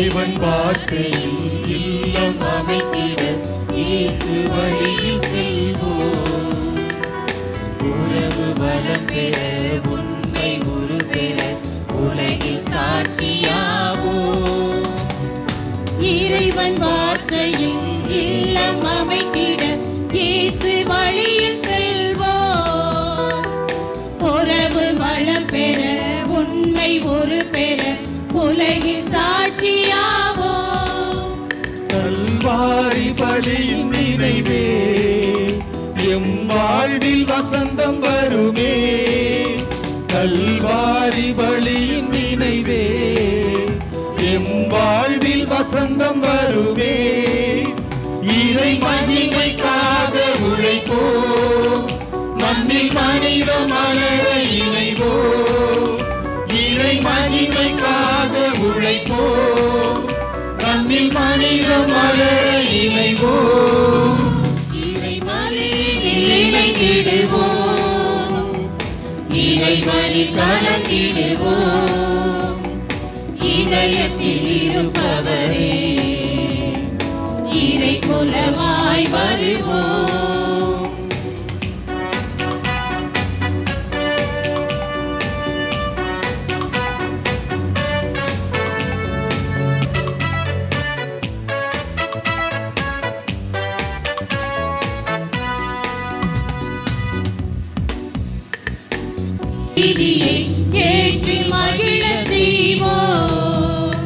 இறைவன் வார்த்தையில் இல்லம் அமைத்திட இயேசு வழியில் செல்வோம். உறவு வளம் பெற உண்மை உரு பெற உலகில் சாட்சியாவோம். இறைவன் வார்த்தையில் இல்லம் அமைத்திட இயேசு வழியில் செல்வோம். உறவு வளம் பெற உண்மை ஒரு பெற உலகில் சாட்சியாவோம். கல்வாரி பலியின் நினைவே எம் வாழ்வில் வசந்தம் வருமே. கல்வாரி பலியின் நினைவே எம் வாழ்வில் வசந்தம் வருமே. இறை மகிமைக்காக உழைப்போம், மண்ணில் மனித மலர இணைவோம். இறை மகிமைக்காக உழைப்போம், மண்ணில் மனித மலர இணைவோம். இறை மலையில் இணைந்திடுவோம், இறைவனில் கலந்திடுவோம். இதயத்தில் இருப்பவரே இறை குலமாய் வருவோம். விதியை ஏற்று மகிழ செய்வோம்.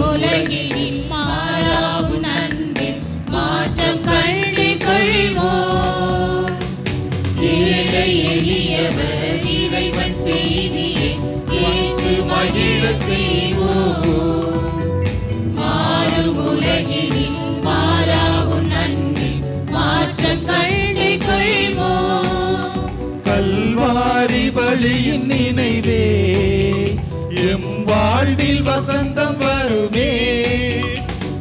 உலகில் மாறாவும் அன்பில் மாற்றம் கண்டு கொள்வோம். ஏழை எளியவர் இறைவன் செய்தியை ஏற்று மகிழ செய்வோம். மாறும் உலகில் மாறாவும் அன்பில் மாற்றம் கண்டு கொள்வோம். கல்வாரி பலியின் நினைவே எம் வாழ்வில் வசந்தம் வருமே.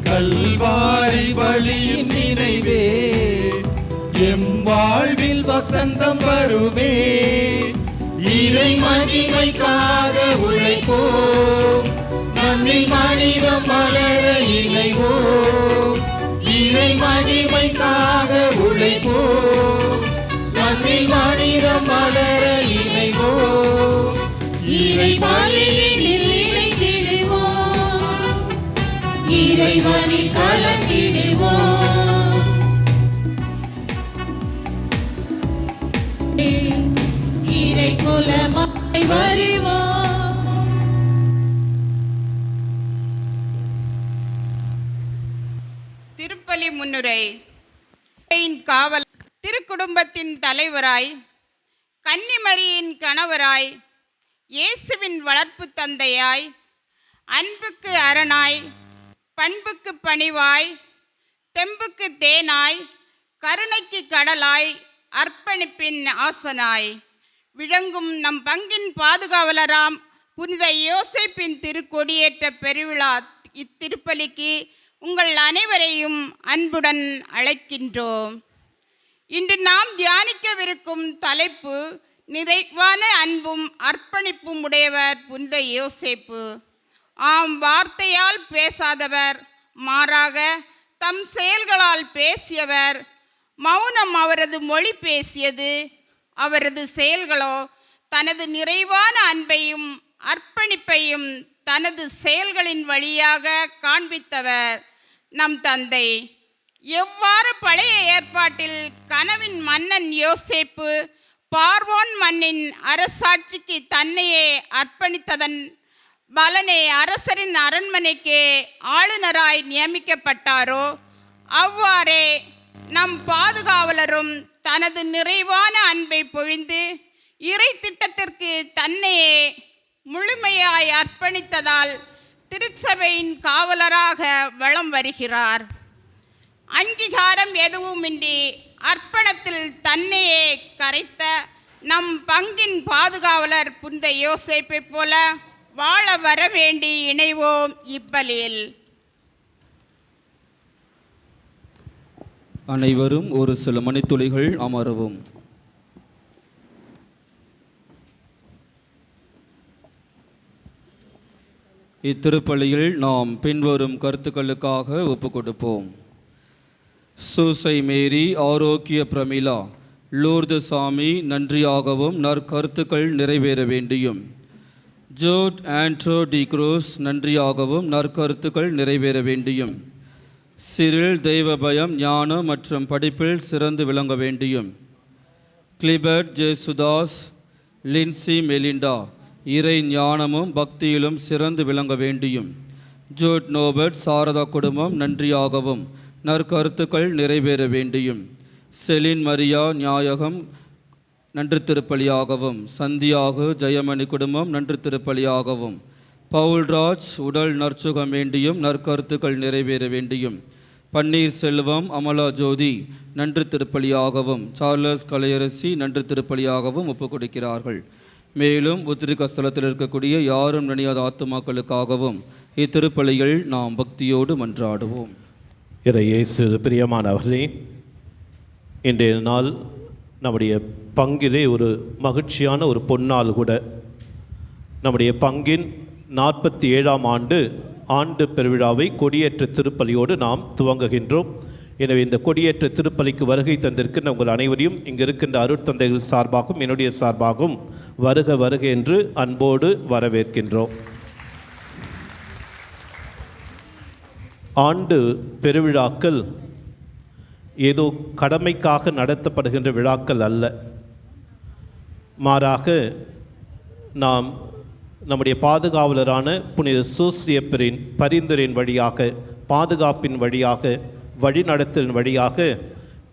கல்வாரி பலியின் நினைவே எம் வாழ்வில் வசந்தம் வருமே. இறை மகிமைக்காக உழைப்போம், மண்ணில் மனிதம் மலர இணைவோம். இறை மகிமைக்காக உழைப்போம், மண்ணில் மனிதம் மலர இணைவோம். இறை பலியில் இணைந்திடுவோம், இறைவனில் கலந்திடுவோம். இறை குலமாய் வருவோம். திருப்பலி முன்னுரை. காவல் திருக்குடும்பத்தின் தலைவராய், கன்னிமரியின் கணவராய், இயேசுவின் வளர்ப்பு தந்தையாய், அன்புக்கு அரணாய், பண்புக்கு பணிவாய், தெம்புக்கு தேனாய், கருணைக்கு கடலாய், அர்ப்பணிப்பின் ஆசனாய் விளங்கும் நம் பங்கின் பாதுகாவலராம் புனித யோசேப்பின் திருக்கொடியேற்ற பெருவிழா இத்திருப்பலிக்கு உங்கள் அனைவரையும் அன்புடன் அழைக்கின்றோம். இன்று நாம் தியானிக்கவிருக்கும் தலைப்பு நிறைவான அன்பும் அர்ப்பணிப்பும் உடையவர் புனித யோசேப்பு. ஆம், வார்த்தையால் பேசாதவர், மாறாக தம் செயல்களால் பேசியவர். மௌனம் அவரது மொழி பேசியது, அவரது செயல்களோ தனது நிறைவான அன்பையும் அர்ப்பணிப்பையும் தனது செயல்களின் வழியாக காண்பித்தவர் நம் தந்தை. எவ்வாறு பழைய ஏற்பாட்டில் கனவின் மன்னன் யோசேப்பு பார்வோன் மண்ணின் அரசாட்சிக்கு தன்னையே அர்ப்பணித்ததன் பலனே அரசரின் அரண்மனைக்கு ஆளுநராய் நியமிக்கப்பட்டாரோ, அவ்வாறே நம் பாதுகாவலரும் தனது நிறைவான அன்பை பொழிந்து இறை திட்டத்திற்கு தன்னையே முழுமையாய் அர்ப்பணித்ததால் திருச்சபையின் காவலராக வலம் வருகிறார். அங்கீகாரம் எதுவுமின்றி அர்ப்பணத்தில் தன்னையே கரைத்த நம் பங்கின் பாதுகாவலர் புனித யோசேப்பை போல வாழ வர வேண்டி இணைவோம் இப்பலியில். அனைவரும் ஒரு சில மணித்துளிகள் அமரவும். இத்திருப்பலியில் நாம் பின்வரும் கருத்துக்களுக்காக ஒப்புக் கொடுப்போம். சூசை மேரி, ஆரோக்கிய பிரமிளா, லூர்து சாமி நன்றியாகவும் நற்கருத்துக்கள் நிறைவேற வேண்டியும். ஜோர்ட் ஆண்ட்ரோ டி குரூஸ் நன்றியாகவும் நற்கருத்துக்கள் நிறைவேற வேண்டியும். சிரில் தெய்வபயம், ஞானம் மற்றும் படிப்பில் சிறந்து விளங்க வேண்டியும். கிளிபர்ட் ஜேசுதாஸ், லின்சி மெலிண்டா இறை ஞானமும் பக்தியிலும் சிறந்து விளங்க வேண்டியும். ஜோட் நோபர்ட் சாரதா குடும்பம் நன்றியாகவும் நற்கருத்துக்கள் நிறைவேற வேண்டியும். செலின் மரியா ஞாயகம் நன்று திருப்பலியாகவும். சந்தியாகு ஜெயமணி குடும்பம் நன்று திருப்பலியாகவும். பவுல்ராஜ் உடல் நற்சுகம் வேண்டியும் நற்கருத்துக்கள் நிறைவேற வேண்டியும். பன்னீர் செல்வம் அமலா ஜோதி நன்று திருப்பலியாகவும். சார்லஸ் கலையரசி நன்று திருப்பலியாகவும் ஒப்புக் கொடுக்கிறார்கள். மேலும் உத்திரிக்க ஸ்தலத்தில் இருக்கக்கூடிய யாரும் நினையாத ஆத்துமாக்களுக்காகவும் இத்திருப்பலியில் நாம் பக்தியோடு மன்றாடுவோம். இயேசு பிரியமானவர்களே, இன்றைய நாள் நம்முடைய பங்கிலே ஒரு மகிழ்ச்சியான ஒரு பொன்னாள் கூட. நம்முடைய பங்கின் 47ஆம் ஆண்டு பெருவிழாவை கொடியேற்ற திருப்பலியோடு நாம் துவங்குகின்றோம். எனவே இந்த கொடியேற்ற திருப்பலிக்கு வருகை தந்திருக்கின்ற உங்கள் அனைவரையும் இங்கு இருக்கின்ற அருட்தந்தைகள் சார்பாகவும் என்னுடைய சார்பாகவும் வருக வருக என்று அன்போடு வரவேற்கின்றோம். ஆண்டு பெருவிழாக்கள் ஏதோ கடமைக்காக நடத்தப்படுகின்ற விழாக்கள் அல்ல. மாறாக நாம் நம்முடைய பாதுகாவலரான புனித சூசியப்பரின் பரிந்துரையின் வழியாக, பாதுகாப்பின் வழியாக, வழிநடத்தலின் வழியாக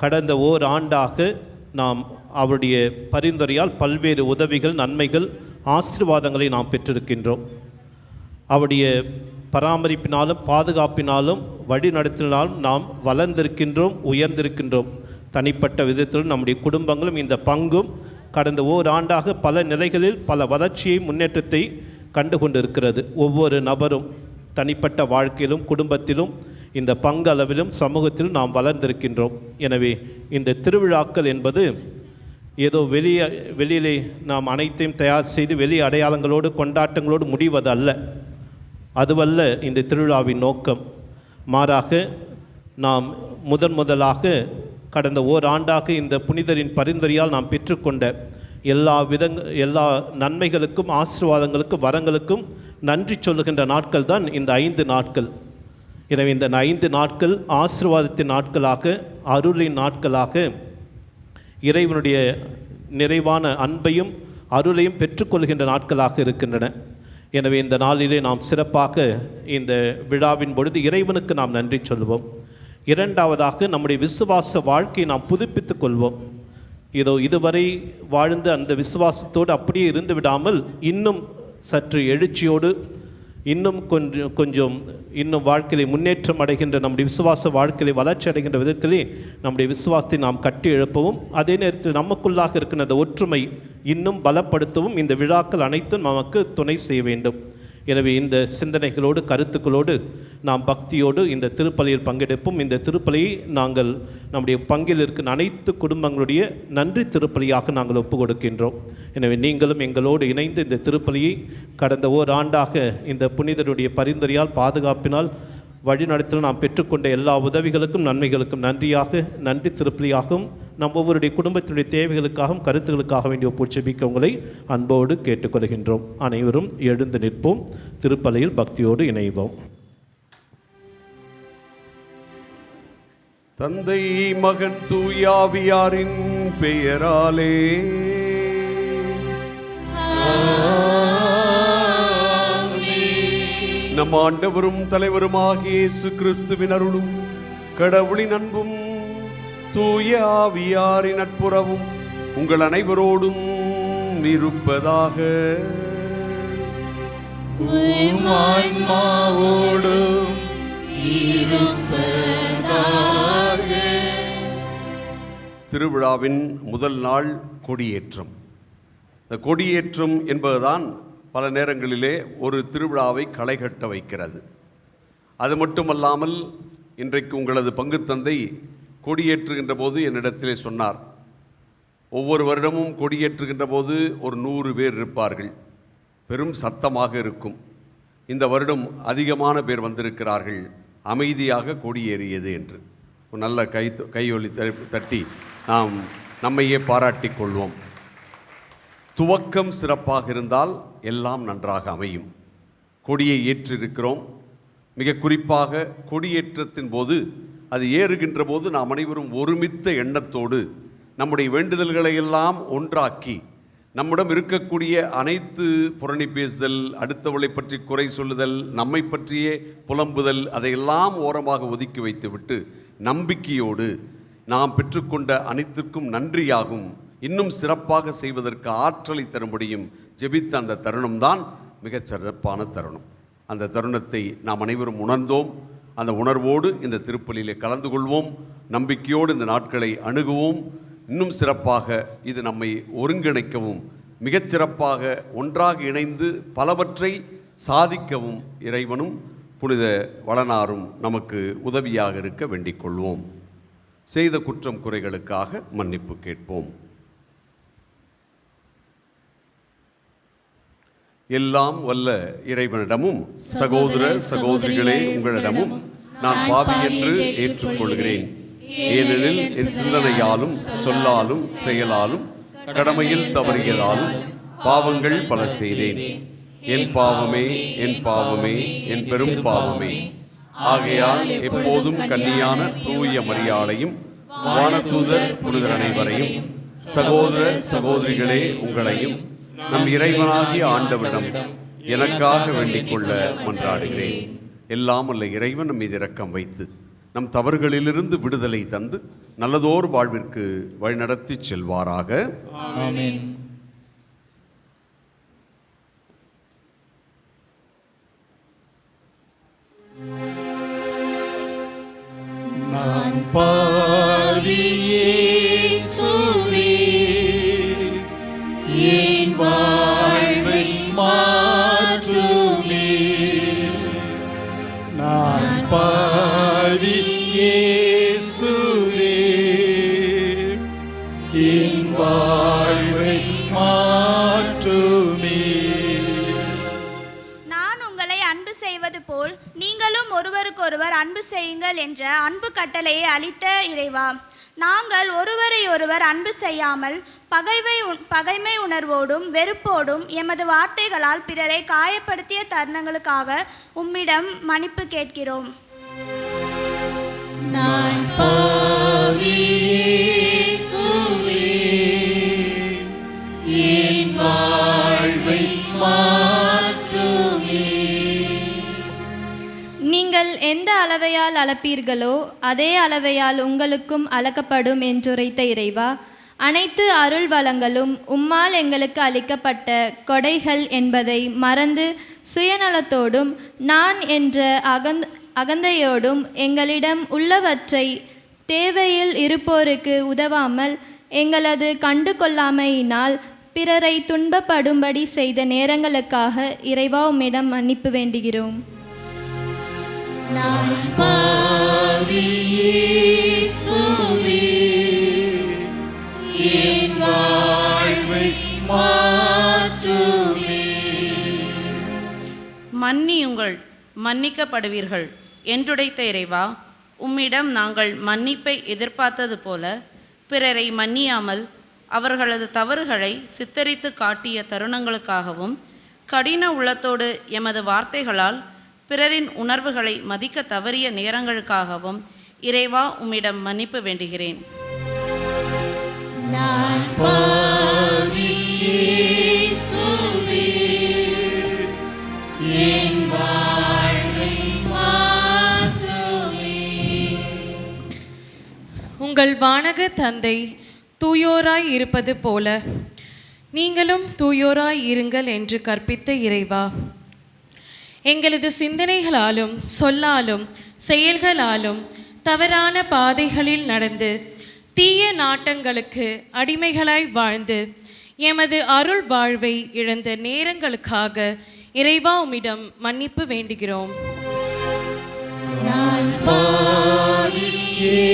கடந்த ஓராண்டாக நாம் அவருடைய பரிந்துரையால் பல்வேறு உதவிகள், நன்மைகள், ஆசீர்வாதங்களை நாம் பெற்றிருக்கின்றோம். அவருடைய பராமரிப்பினாலும் பாதுகாப்பினாலும் வழிநடத்தினாலும் நாம் வளர்ந்திருக்கின்றோம், உயர்ந்திருக்கின்றோம். தனிப்பட்ட விதத்திலும் நம்முடைய குடும்பங்களும் இந்த பங்கும் கடந்த ஓராண்டாக பல நிலைகளில் பல வளர்ச்சியை, முன்னேற்றத்தை கண்டு கொண்டிருக்கிறது. ஒவ்வொரு நபரும் தனிப்பட்ட வாழ்க்கையிலும் குடும்பத்திலும் இந்த பங்களவிலும் சமூகத்திலும் நாம் வளர்ந்திருக்கின்றோம். எனவே இந்த திருவிழாக்கள் என்பது ஏதோ வெளியிலே நாம் அனைத்தையும் தயார் செய்து வெளி அடையாளங்களோடு கொண்டாட்டங்களோடு முடிவதல்ல. அதுவல்ல இந்த திருவிழாவின் நோக்கம். மாறாக நாம் முதலாக கடந்த ஓராண்டாக இந்த புனிதரின் பரிந்துரையால் நாம் பெற்றுக்கொண்ட எல்லா நன்மைகளுக்கும், ஆசீர்வாதங்களுக்கும், வரங்களுக்கும் நன்றி சொல்லுகின்ற நாட்கள் தான் இந்த 5 நாட்கள். எனவே இந்த 5 நாட்கள் ஆசீர்வாதத்தின் நாட்களாக, அருளின் நாட்களாக, இறைவனுடைய நிறைவான அன்பையும் அருளையும் பெற்றுக்கொள்கின்ற நாட்களாக இருக்கின்றன. எனவே இந்த நாளிலே நாம் சிறப்பாக இந்த விழாவின் பொழுது இறைவனுக்கு நாம் நன்றி சொல்வோம். இரண்டாவதாக நம்முடைய விசுவாச வாழ்க்கையை நாம் புதுப்பித்துக் கொள்வோம். இதுவரை வாழ்ந்த அந்த விசுவாசத்தோடு அப்படியே இருந்து விடாமல் இன்னும் சற்று எழுச்சியோடு, இன்னும் கொஞ்சம் வாழ்க்கையை முன்னேற்றம் அடைகின்ற, நம்முடைய விசுவாச வாழ்க்கையை வளர்ச்சி அடைகின்ற விதத்திலே நம்முடைய விசுவாசத்தை நாம் கட்டி எழுப்பவும், அதே நேரத்தில் நமக்குள்ளாக இருக்கின்ற அந்த ஒற்றுமை இன்னும் பலப்படுத்தவும் இந்த விழாக்கள் அனைத்தும் நமக்கு துணை செய்ய வேண்டும். எனவே இந்த சிந்தனைகளோடு, கருத்துக்களோடு நாம் பக்தியோடு இந்த திருப்பலியில் பங்கெடுப்போம். இந்த திருப்பலியை நாங்கள் நம்முடைய பங்கில் இருக்கிற அனைத்து குடும்பங்களுடைய நன்றி திருப்பலியாக நாங்கள் ஒப்புக் கொடுக்கின்றோம். எனவே நீங்களும் எங்களோடு இணைந்து இந்த திருப்பலியை கடந்த ஓராண்டாக இந்த புனிதருடைய பரிந்துரையால், பாதுகாப்பினால், வழிநடத்தல் நாம் பெற்றுக்கொண்ட எல்லா உதவிகளுக்கும், நன்மைகளுக்கும் நன்றி திருப்பலியாகவும் நம் ஒவ்வொருடைய குடும்பத்தினுடைய தேவைகளுக்காகவும் கருத்துக்களுக்காக வேண்டிய ஒப்புச்சபிக்க உங்களை அன்போடு கேட்டுக்கொள்கின்றோம். அனைவரும் எழுந்து நிற்போம். திருப்பலியில் பக்தியோடு இணைவோம். தந்தை, மகன், தூயாவியாரின் பெயராலே நம் ஆண்டவரும் தலைவருமாகிய இயேசு கிறிஸ்துவின் அருளும், கடவுளின் அன்பும், தூய ஆவியாரின் நட்புறவும் உங்கள் அனைவரோடும் இருப்பதாக. திருவிழாவின் முதல் நாள் கொடியேற்றம். இந்த கொடியேற்றம் என்பதுதான் பல நேரங்களிலே ஒரு திருவிழாவை களைகட்ட வைக்கிறது. அது மட்டுமல்லாமல் இன்றைக்கு உங்களது பங்குத்தந்தை கொடியேற்றுகின்ற போது என்னிடத்திலே சொன்னார், ஒவ்வொரு வருடமும் கொடியேற்றுகின்ற போது ஒரு 100 பேர் இருப்பார்கள், பெரும் சத்தமாக இருக்கும். இந்த வருடம் அதிகமான பேர் வந்திருக்கிறார்கள், அமைதியாக கொடியேறியது என்று. ஒரு நல்ல கையொலி தட்டி நாம் நம்மையே பாராட்டிக் கொள்வோம். துவக்கம் சிறப்பாக இருந்தால் எல்லாம் நன்றாக அமையும். கொடியை ஏற்றிருக்கிறோம். மிக குறிப்பாக கொடியேற்றத்தின் போது, அது ஏறுகின்ற போது நாம் அனைவரும் ஒருமித்த எண்ணத்தோடு நம்முடைய வேண்டுதல்களை எல்லாம் ஒன்றாக்கி, நம்மிடம் இருக்கக்கூடிய அனைத்து புரணி பேசுதல், அடுத்தவளை பற்றி குறை சொல்லுதல், நம்மை பற்றியே புலம்புதல், அதையெல்லாம் ஓரமாக ஒதுக்கி வைத்துவிட்டு நம்பிக்கையோடு நாம் பெற்றுக்கொண்ட அனைத்திற்கும் நன்றியாகும் இன்னும் சிறப்பாக செய்வதற்கு ஆற்றலை தரும்படியும் ஜெபித்த அந்த தருணம்தான் மிகச் சிறப்பான தருணம். அந்த தருணத்தை நாம் அனைவரும் உணர்ந்தோம். அந்த உணர்வோடு இந்த திருப்பலியிலே கலந்து கொள்வோம். நம்பிக்கையோடு இந்த நாட்களை அணுகுவோம். இன்னும் சிறப்பாக இது நம்மை ஒருங்கிணைக்கவும், மிகச்சிறப்பாக ஒன்றாக இணைந்து பலவற்றை சாதிக்கவும் இறைவனும் புனித வளனாரும் நமக்கு உதவியாக இருக்க வேண்டிக் கொள்வோம். செய்த குற்றம் குறைகளுக்காக மன்னிப்பு கேட்போம். எல்லாம் வல்ல இறைவனிடமும் சகோதர சகோதரிகளே உங்களிடமும் நான் பாவி என்று ஏற்றுக்கொள்கிறேன். ஏனெனில் என் சிந்தனையாலும் சொல்லாலும் செயலாலும் கடமையில் தவறியதாலும் பாவங்கள் பல செய்தேன். என் பாவமே, என் பாவமே, என் பெரும் பாவமே. ஆகையால் எப்போதும் கன்னியான தூய மரியாளையும் வானதூதர் புனிதர் அனைவரையும் சகோதர சகோதரிகளே உங்களையும் நம் இறைவனாகிய ஆண்டவரிடம் எனக்காக வேண்டிக் கொள்ள மன்றாடுகிறேன். எல்லாம் உள்ள இறைவன் நம் மீது இரக்கம் வைத்து நம் தவறுகளிலிருந்து விடுதலை தந்து நல்லதோர் வாழ்விற்கு வழிநடத்தி செல்வாராக. ஆமென். நான் பாவியே சுவே என் வாழ்வை மாற்றுமே. நான் பாவியே சுவே என் வாழ்வை மாற்றுமே. நான் உங்களை அன்பு செய்வது போல் நீங்களும் ஒருவருக்கொருவர் அன்பு செய்யுங்கள் என்ற அன்பு கட்டளையை அளித்த இறைவா, நாங்கள் ஒருவரை ஒருவர் அன்பு செய்யாமல் பகைமை உணர்வோடும் வெறுப்போடும் எமது வார்த்தைகளால் பிறரை காயப்படுத்திய தருணங்களுக்காக உம்மிடம் மன்னிப்பு கேட்கிறோம். நான் பாவியே சுவே என் வாழ்வை மாற்றுமே. நீங்கள் எந்த அளவையால் அளப்பீர்களோ அதே அளவையால் உங்களுக்கும் அளக்கப்படும் என்றுரைத்த இறைவா, அனைத்து அருள் வளங்களும் உம்மால் எங்களுக்கு அளிக்கப்பட்ட கொடைகள் என்பதை மறந்து சுயநலத்தோடும் நான் என்ற அகந்தையோடும் எங்களிடம் உள்ளவற்றை தேவையில் இருப்போருக்கு உதவாமல் எங்களது கண்டு கொள்ளாமையினால் பிறரை துன்பப்படும்படி செய்த நேரங்களுக்காக இறைவா உம்மிடம் மன்னிப்பு வேண்டுகிறோம். நான் பாவியே சுவே என் வாழ்வை மாற்றுமே. மன்னியுங்கள், மன்னிக்கப்படுவீர்கள் என்றுடைத்த இறைவா, உம்மிடம் நாங்கள் மன்னிப்பை எதிர்பார்த்தது போல பிறரை மன்னியாமல் அவர்களது தவறுகளை சித்தரித்து காட்டிய தருணங்களுக்காகவும் கடின உள்ளத்தோடு எமது வார்த்தைகளால் பிறரின் உணர்வுகளை மதிக்க தவறிய நேரங்களுக்காகவும் இறைவா உம்மிடம் மன்னிப்பு வேண்டுகிறேன். நான் பாவியே சுவே என் வாழ்வை மாற்றுமே. உங்கள் வானக தந்தை தூயோராய் இருப்பது போல நீங்களும் தூயோராய் இருங்கள் என்று கற்பித்த இறைவா, எங்களது சிந்தனைகளாலும் சொல்லாலும் செயல்களாலும் தவறான பாதைகளில் நடந்து தீய நாட்டங்களுக்கு அடிமைகளாய் வாழ்ந்து எமது அருள் வாழ்வை இழந்த நேரங்களுக்காக இறைவா உம்மிடம் மன்னிப்பு வேண்டுகிறோம். நான் பாவியே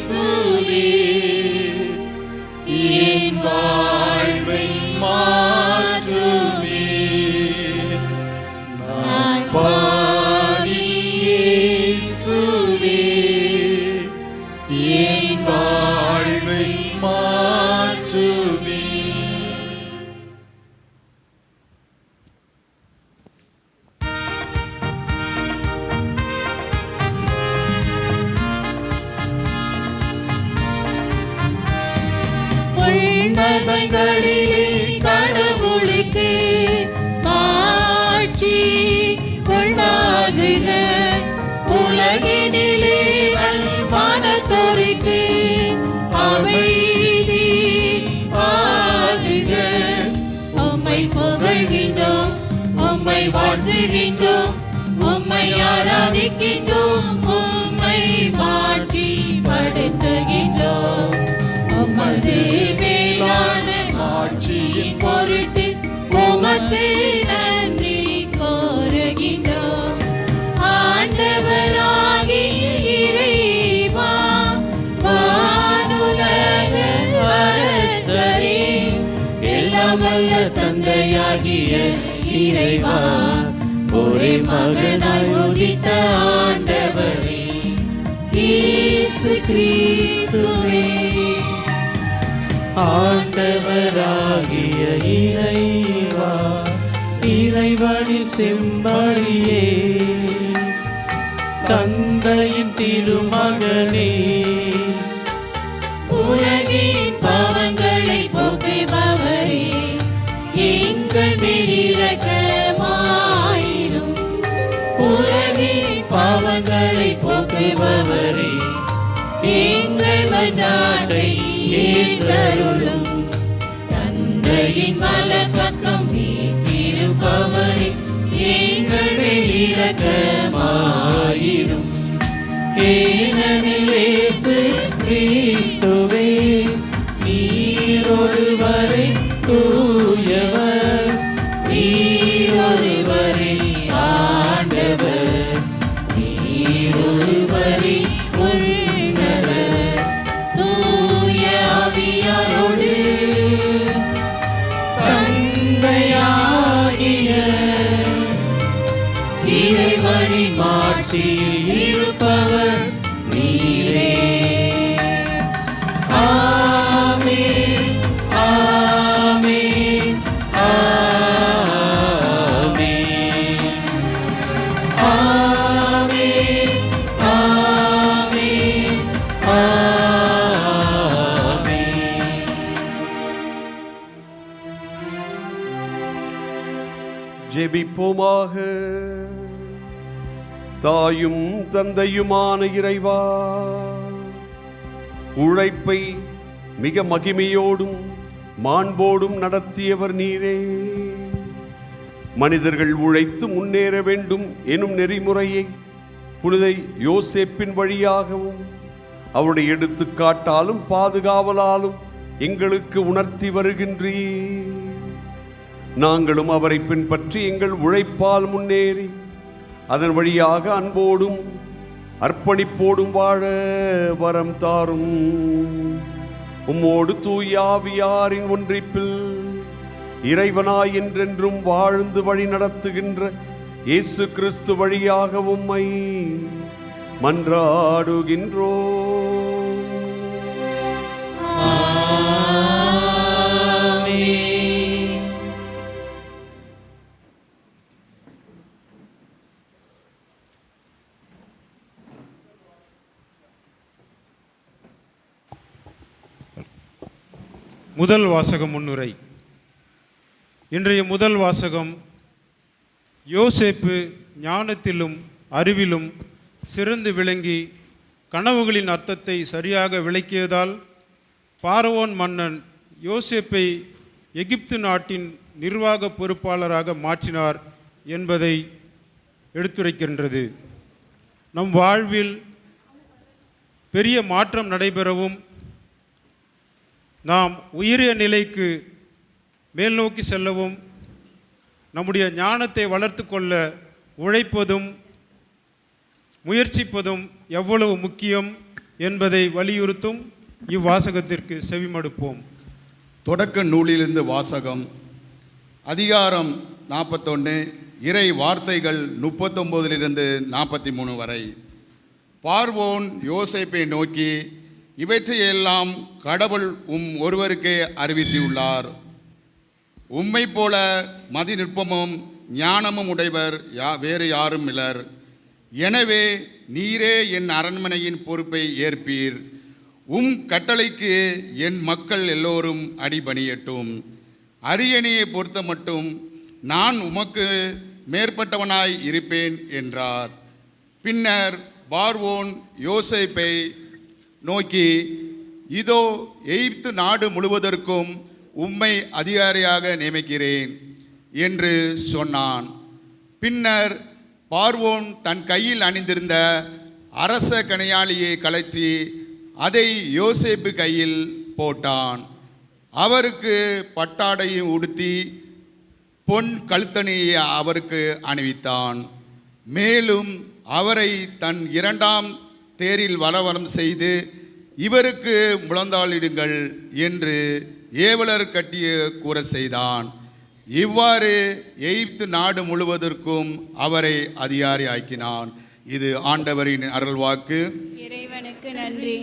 சுவே என் வாழ்வை மாற்றுமே. நான் உன்னதங்களிலே கடவுளுக்கு ஆட்சி உண்டாகுக. உலகினிலே வானத்தோருக்கு அமைதி ஆகுக. உம்மை புகழ்கின்றோம், உம்மை வாழ்த்துகின்றோம், உம்மை ஆராதிக்கின்றோம், உம்மை மாட்சி படுத்துகின்றோம். உமது மேலான ஆட்சியின் பொருட்டு உமக்கு நன்றி கோருகின்றோம். ஆண்டவராகிய இறைவா, வானுலக அரசரே, எல்லாம் வல்ல தந்தையாகிய இறைவா, ஒரே மகனாய் உதித்த ஆண்டவரே இயேசு கிறிஸ்துவே, ஆண்டவராகிய இறைவா, இறைவனின் செம்மறியே, தந்தையின் திருமகனே, உலகின் பாவங்களை போக்குபவரே, எங்கள் மேல் இரக்கமாயிரும். உலகின் பாவங்களை போக்குபவரே, எங்கள் மன்றாட்டை ஏற்றருளும். தந்தையின் வலப்பக்கம் வீற்றிருப்பவரே, எங்கள் மேல் இரக்கமாயிரும். ஏனெனில் இயேசு கிறிஸ்துவே, நீர் ஒருவரே தூயவர், நீர் ஒருவரே ஆண்டவர், நீர் ஒருவரே உன்னதர், தூய ஆவியாரோடு தந்தையாகிய இறைவனின் மாட்சியில் இருப்பவர் நீரே. ஆமென், ஆமென், ஆமென், ஆமென், ஆமென், ஆமென். ஜெபிப்போமாக. தாயும் தந்தையுமான இறைவா, உழைப்பை மிக மகிமையோடும் மாண்போடும் நடத்தியவர் நீரே. மனிதர்கள் உழைத்து முன்னேற வேண்டும் எனும் நெறிமுறையை புனித யோசேப்பின் வழியாகவும் அவருடைய எடுத்துக்காட்டாலும் பாதுகாவலாலும் எங்களுக்கு உணர்த்தி வருகின்றீர். நாங்களும் அவரை பின்பற்றி எங்கள் உழைப்பால் முன்னேறி அதன் வழியாக அன்போடும் அர்ப்பணிப்போடும் வாழ வரம் தாரும். உம்மோடு தூய ஆவியாரின் ஒன்றிப்பில் இறைவனாய் என்றென்றும் வாழ்ந்து வழி நடத்துகின்ற இயேசு கிறிஸ்து வழியாக உம்மை மன்றாடுகின்றோம். முதல் வாசக முன்னுரை. இன்றைய முதல் வாசகம், யோசேப்பு ஞானத்திலும் அறிவிலும் சிறந்து விளங்கி கனவுகளின் அர்த்தத்தை சரியாக விளக்கியதால் பார்வோன் மன்னன் யோசேப்பை எகிப்து நாட்டின் நிர்வாக பொறுப்பாளராக மாற்றினார் என்பதை எடுத்துரைக்கின்றது. நம் வாழ்வில் பெரிய மாற்றம் நடைபெறவும் நாம் உயரிய நிலைக்கு மேல் நோக்கி செல்லவும் நம்முடைய ஞானத்தை வளர்த்து கொள்ள உழைப்பதும் முயற்சிப்பதும் எவ்வளவு முக்கியம் என்பதை வலியுறுத்தும் இவ்வாசகத்திற்கு செவிமடுப்போம். தொடக்க நூலிலிருந்து வாசகம். அதிகாரம் 41, இறை வார்த்தைகள் 39 43 வரை. பார்வோன் யோசேப்பை நோக்கி, இவற்றையெல்லாம் கடவுள் ஒருவருக்கே அறிவித்துள்ளார். உம்மை போல மதிநுட்பமும் ஞானமும் உடையவர் வேறு யாரும் இலர். எனவே நீரே என் அரண்மனையின் பொறுப்பை ஏற்பீர். கட்டளைக்கு என் மக்கள் எல்லோரும் அடிபணியட்டும். அரியணையை பொறுத்த மட்டும் நான் உமக்கு மேற்பட்டவனாய் இருப்பேன் என்றார். பின்னர் பார்வோன் யோசேப்பை நோக்கி, இதோ எகிப்து நாடு முழுவதற்கும் உம்மை அதிகாரியாக நியமிக்கிறேன் என்று சொன்னான். பின்னர் பார்வோன் தன் கையில் அணிந்திருந்த அரச கணையாளியை கழற்றி அதை யோசேப்பு கையில் போட்டான். அவருக்கு பட்டாடையும் உடுத்தி பொன் கழுத்தணியை அவருக்கு அணிவித்தான். மேலும் அவரை தன் 2ஆம் தேரில் வலவலம் செய்து, இவருக்கு முழந்தாளிடுங்கள் என்று ஏவலர் கட்டிய கூற செய்தான். இவ்வாறு எகிப்து நாடு முழுவதற்கும் அவரை அதிகாரி ஆக்கினான். இது ஆண்டவரின் அருள்வாக்கு. இறைவனுக்கு நன்றி.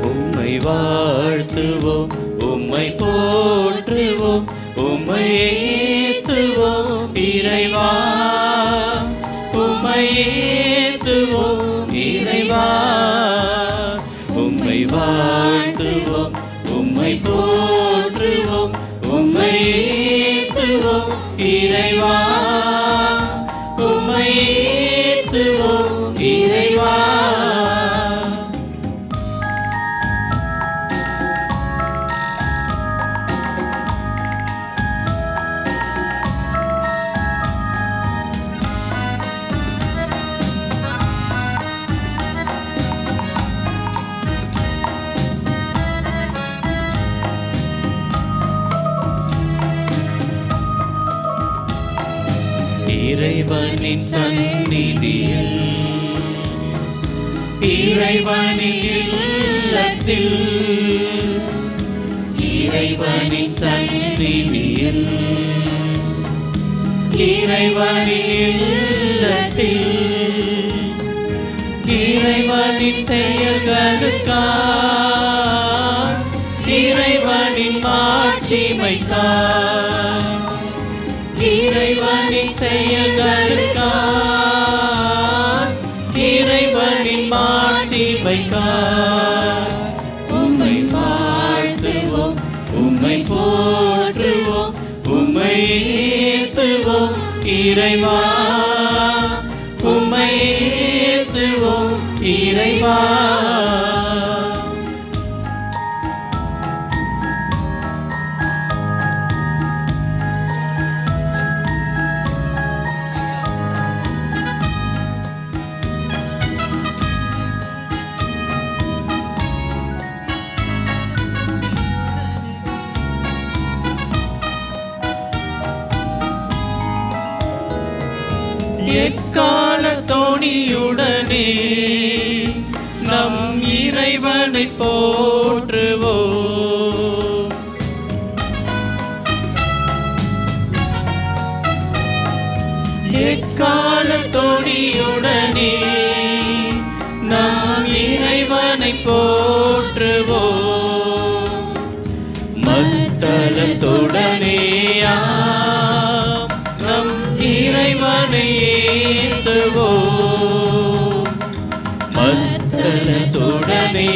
உம்மை வாழ்த்துவோம், உம்மை போற்றுவோம், உம்மை ஏத்துவோம் இறைவா, உம்மை ஏத்துவோம் இறைவா. உம்மை வாழ்த்துவோம், உம்மை போற்றுவோம், உம்மை ஏத்துவோம் இறைவா, உம்மை ஏத்துவோம் இறைவா. இறைவனின் சந்நிதியில், இறைவனின் இல்லத்தில், இறைவனின் சந்நிதியில், இறைவனின் இல்லத்தில், இறைவனின் செயல்களுக்காய், இறைவனின் மாட்சிமைக்காய், இறைவனின் செயல்களுக்காய், இறைவனின் மாட்சிமைக்காய் உம்மை வாழ்த்துவோம், உம்மை போற்றுவோம், உம்மை ஏத்துவோம் இறைவா, உம்மை ஏத்துவோம் இறைவா. எக்கால தோணியுடனே நம் இறைவனை போற்றுவோம். எக்கால தோணியுடனே நம் இறைவனை போற்றுவோம். மத்தளத்துடனே நம் இறைவனை ஏத்துவோம். மத்தளத்துடனே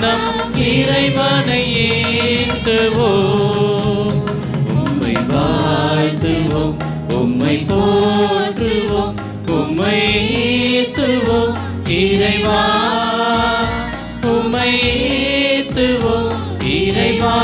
நம் இறைவனை ஏத்துவோம். உம்மை வாழ்த்துவோம், உம்மை போற்றுவோம், உம்மை ஏத்துவோம் இறைவா, உம்மை ஏத்துவோம் இறைவா.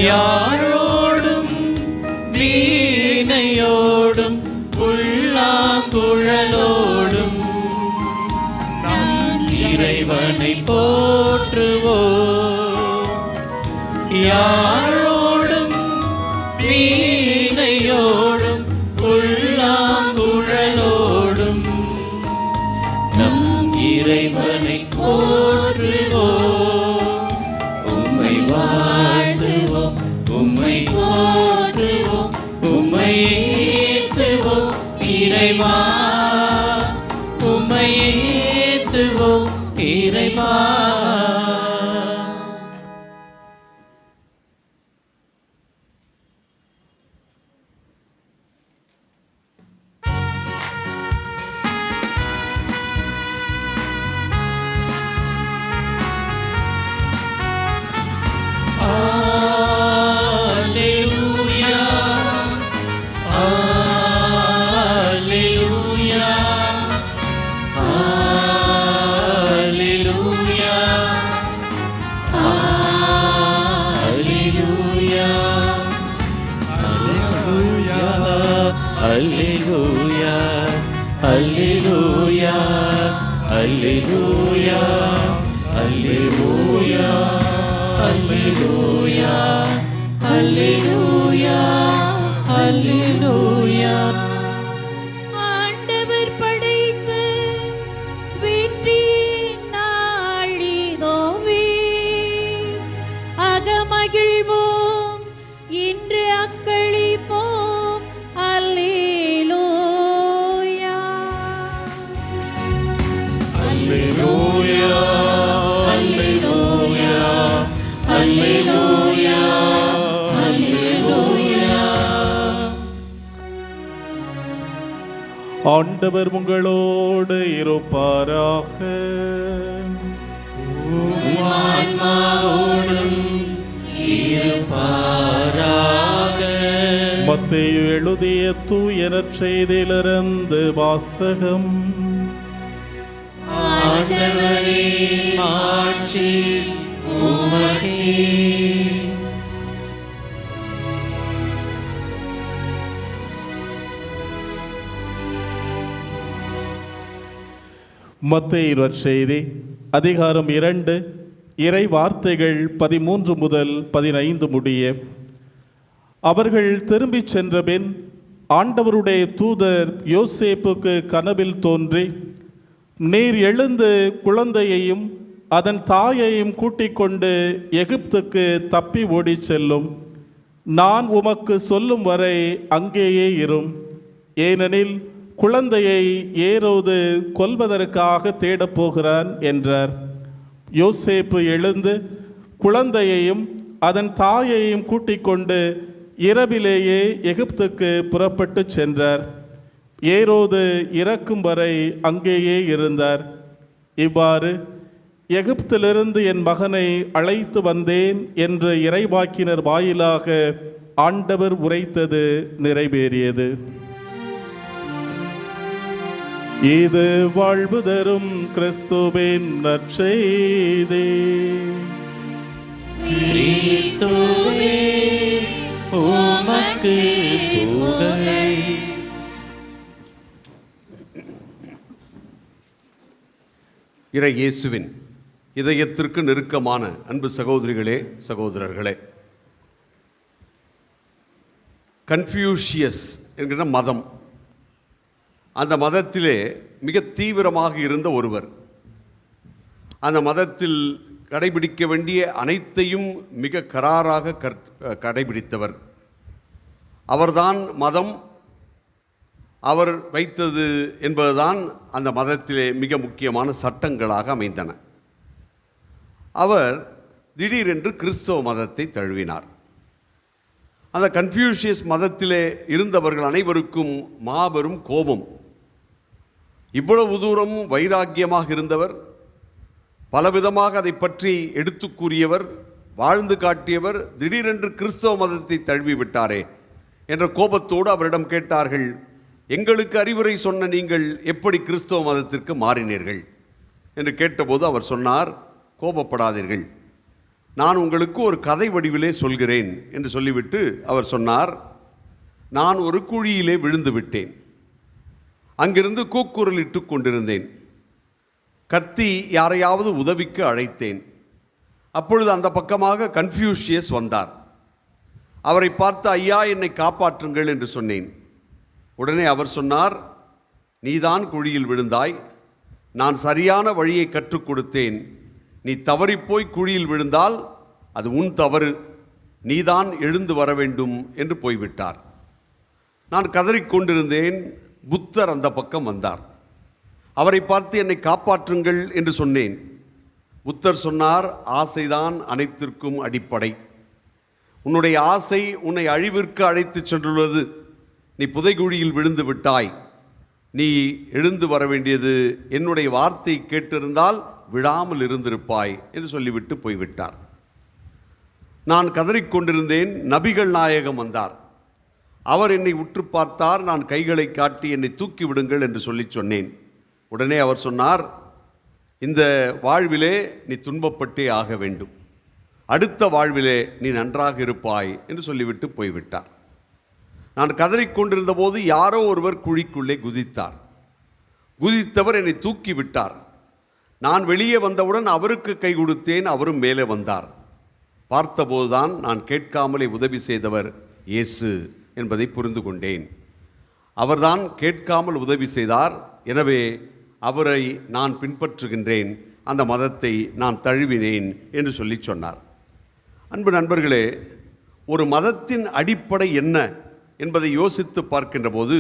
யாழோடும் வீணையோடும் புல்லாங்குழலோடும் இறைவனை போற்றுவோம். யாழோடும் வீணையோடும் புல்லாங்குழலோடும் நம் இறைவனை போற்றுவோம். உம்மை வாழ்த்துவோம், உம்மை போற்றுவோம், உம்மை ஏத்துவோம் இறைவா, உம்மை ஏத்துவோம் இறைவா. ஆண்டவர் படைத்த வெற்றியின் நாளிதோவே, அகமகிழ்வோம் இன்று அக்களிப்போம். அல்லேலூயா அல்லேலூயா அல்லேலூயா அல்லேலூயா அல்லேலூயா. ஆண்டவர் உங்களோடு இருப்பாராக. மத்தேயு எழுதிய தூய நற்செய்தியிலிருந்து வாசகம். ஆண்டவரே மாட்சி உமக்கே. மத்தேயு நற்செய்தி அதிகாரம் 2 இறை வார்த்தைகள் 13 முதல் 15 முடிய. அவர்கள் திரும்பிச் சென்றபின் ஆண்டவருடைய தூதர் யோசேப்புக்கு கனவில் தோன்றி, நீர் எழுந்து குழந்தையையும் அதன் தாயையும் கூட்டிக் கொண்டு எகிப்துக்கு தப்பி ஓடிச் செல்லும். நான் உமக்கு சொல்லும் வரை அங்கேயே இரும். ஏனெனில் குழந்தையை ஏரோது கொல்வதற்காக தேடப் போகிறான் என்றார். யோசேப்பு எழுந்து குழந்தையையும் அதன் தாயையும் கூட்டிக் கொண்டு இரவிலேயே எகிப்துக்கு புறப்பட்டு சென்றார். ஏரோது இறக்கும் வரை அங்கேயே இருந்தார். இவ்வாறு எகிப்திலிருந்து என் மகனை அழைத்து வந்தேன் என்று இறைவாக்கினர் வாயிலாக ஆண்டவர் உரைத்தது நிறைவேறியது. இது வாழ்வு தரும் கிறிஸ்துவின் நற்செய்தி. கிறிஸ்துவே உமக்கு புகழ். இறை இயேசுவின் இதயத்திற்கு நெருக்கமான அன்பு சகோதரிகளே, சகோதரர்களே, கன்ஃபியூஷியஸ் என்கிற மதம், அந்த மதத்திலே மிக தீவிரமாக இருந்த ஒருவர், அந்த மதத்தில் கடைபிடிக்க வேண்டிய அனைத்தையும் மிக கராராக கடைபிடித்தவர். அவர்தான் மதம், அவர் வைத்தது என்பதுதான் அந்த மதத்திலே மிக முக்கியமான சட்டங்களாக அமைந்தன. அவர் திடீரென்று கிறிஸ்தவ மதத்தை தழுவினார். அந்த கன்ஃபியூஷியஸ் மதத்திலே இருந்தவர்கள் அனைவருக்கும் மாபெரும் கோபம். இவ்வளவு தூரம் வைராக்கியமாக இருந்தவர், பலவிதமாக அதை பற்றி எடுத்து கூறியவர், வாழ்ந்து காட்டியவர், திடீரென்று கிறிஸ்தவ மதத்தை தழுவி விட்டாரே என்ற கோபத்தோடு அவரிடம் கேட்டார்கள், எங்களுக்கு அறிவுரை சொன்ன நீங்கள் எப்படி கிறிஸ்தவ மதத்திற்கு மாறினீர்கள் என்று கேட்டபோது அவர் சொன்னார், கோபப்படாதீர்கள், நான் உங்களுக்கு ஒரு கதை வடிவிலே சொல்கிறேன் என்று சொல்லிவிட்டு அவர் சொன்னார், நான் ஒரு குழியிலே விழுந்து விட்டேன். அங்கிருந்து கூக்குரலிட்டு கொண்டிருந்தேன். கத்தி யாரையாவது உதவிக்கு அழைத்தேன். அப்பொழுது அந்த பக்கமாக கன்ஃபியூஷியஸ் வந்தார். அவரை பார்த்து, ஐயா என்னை காப்பாற்றுங்கள் என்று சொன்னேன். உடனே அவர் சொன்னார், நீதான் குழியில் விழுந்தாய், நான் சரியான வழியை கற்றுக் கொடுத்தேன், நீ தவறிப்போய் குழியில் விழுந்தால் அது உன் தவறு, நீதான் எழுந்து வர வேண்டும் என்று போய்விட்டார். நான் கதறிக்கொண்டிருந்தேன். புத்தர் அந்த பக்கம் வந்தார். அவரை பார்த்து என்னை காப்பாற்றுங்கள் என்று சொன்னேன். புத்தர் சொன்னார், ஆசைதான் அனைத்திற்கும் அடிப்படை. உன்னுடைய ஆசை உன்னை அழிவிற்கு அழைத்து சென்றுள்ளது. நீ புதைகுழியில் விழுந்து விட்டாய். நீ எழுந்து வர வேண்டியது என்னுடைய வார்த்தை கேட்டிருந்தால் விழாமல் இருந்திருப்பாய் என்று சொல்லிவிட்டு போய்விட்டார். நான் கதறிக்கொண்டிருந்தேன். நபிகள் நாயகம் வந்தார். அவர் என்னை உற்று பார்த்தார். நான் கைகளை காட்டி என்னை தூக்கி விடுங்கள் என்று சொல்லி சொன்னேன். உடனே அவர் சொன்னார், இந்த வாழ்விலே நீ துன்பப்பட்டே ஆக வேண்டும், அடுத்த வாழ்விலே நீ நன்றாக இருப்பாய் என்று சொல்லிவிட்டு போய்விட்டார். நான் கதறிக்கொண்டிருந்த போது யாரோ ஒருவர் குழிக்குள்ளே குதித்தார். குதித்தவர் என்னை தூக்கி விட்டார். நான் வெளியே வந்தவுடன் அவருக்கு கை கொடுத்தேன். அவரும் மேலே வந்தார். பார்த்தபோதுதான் நான் கேட்காமலே உதவி செய்தவர் இயேசு என்பதை புரிந்து கொண்டேன். அவர்தான் கேட்காமல் உதவி செய்தார். எனவே அவரை நான் பின்பற்றுகின்றேன், அந்த மதத்தை நான் தழுவினேன் என்று சொல்லி சொன்னார். அன்பு நண்பர்களே, ஒரு மதத்தின் அடிப்படை என்ன என்பதை யோசித்து பார்க்கின்ற போது,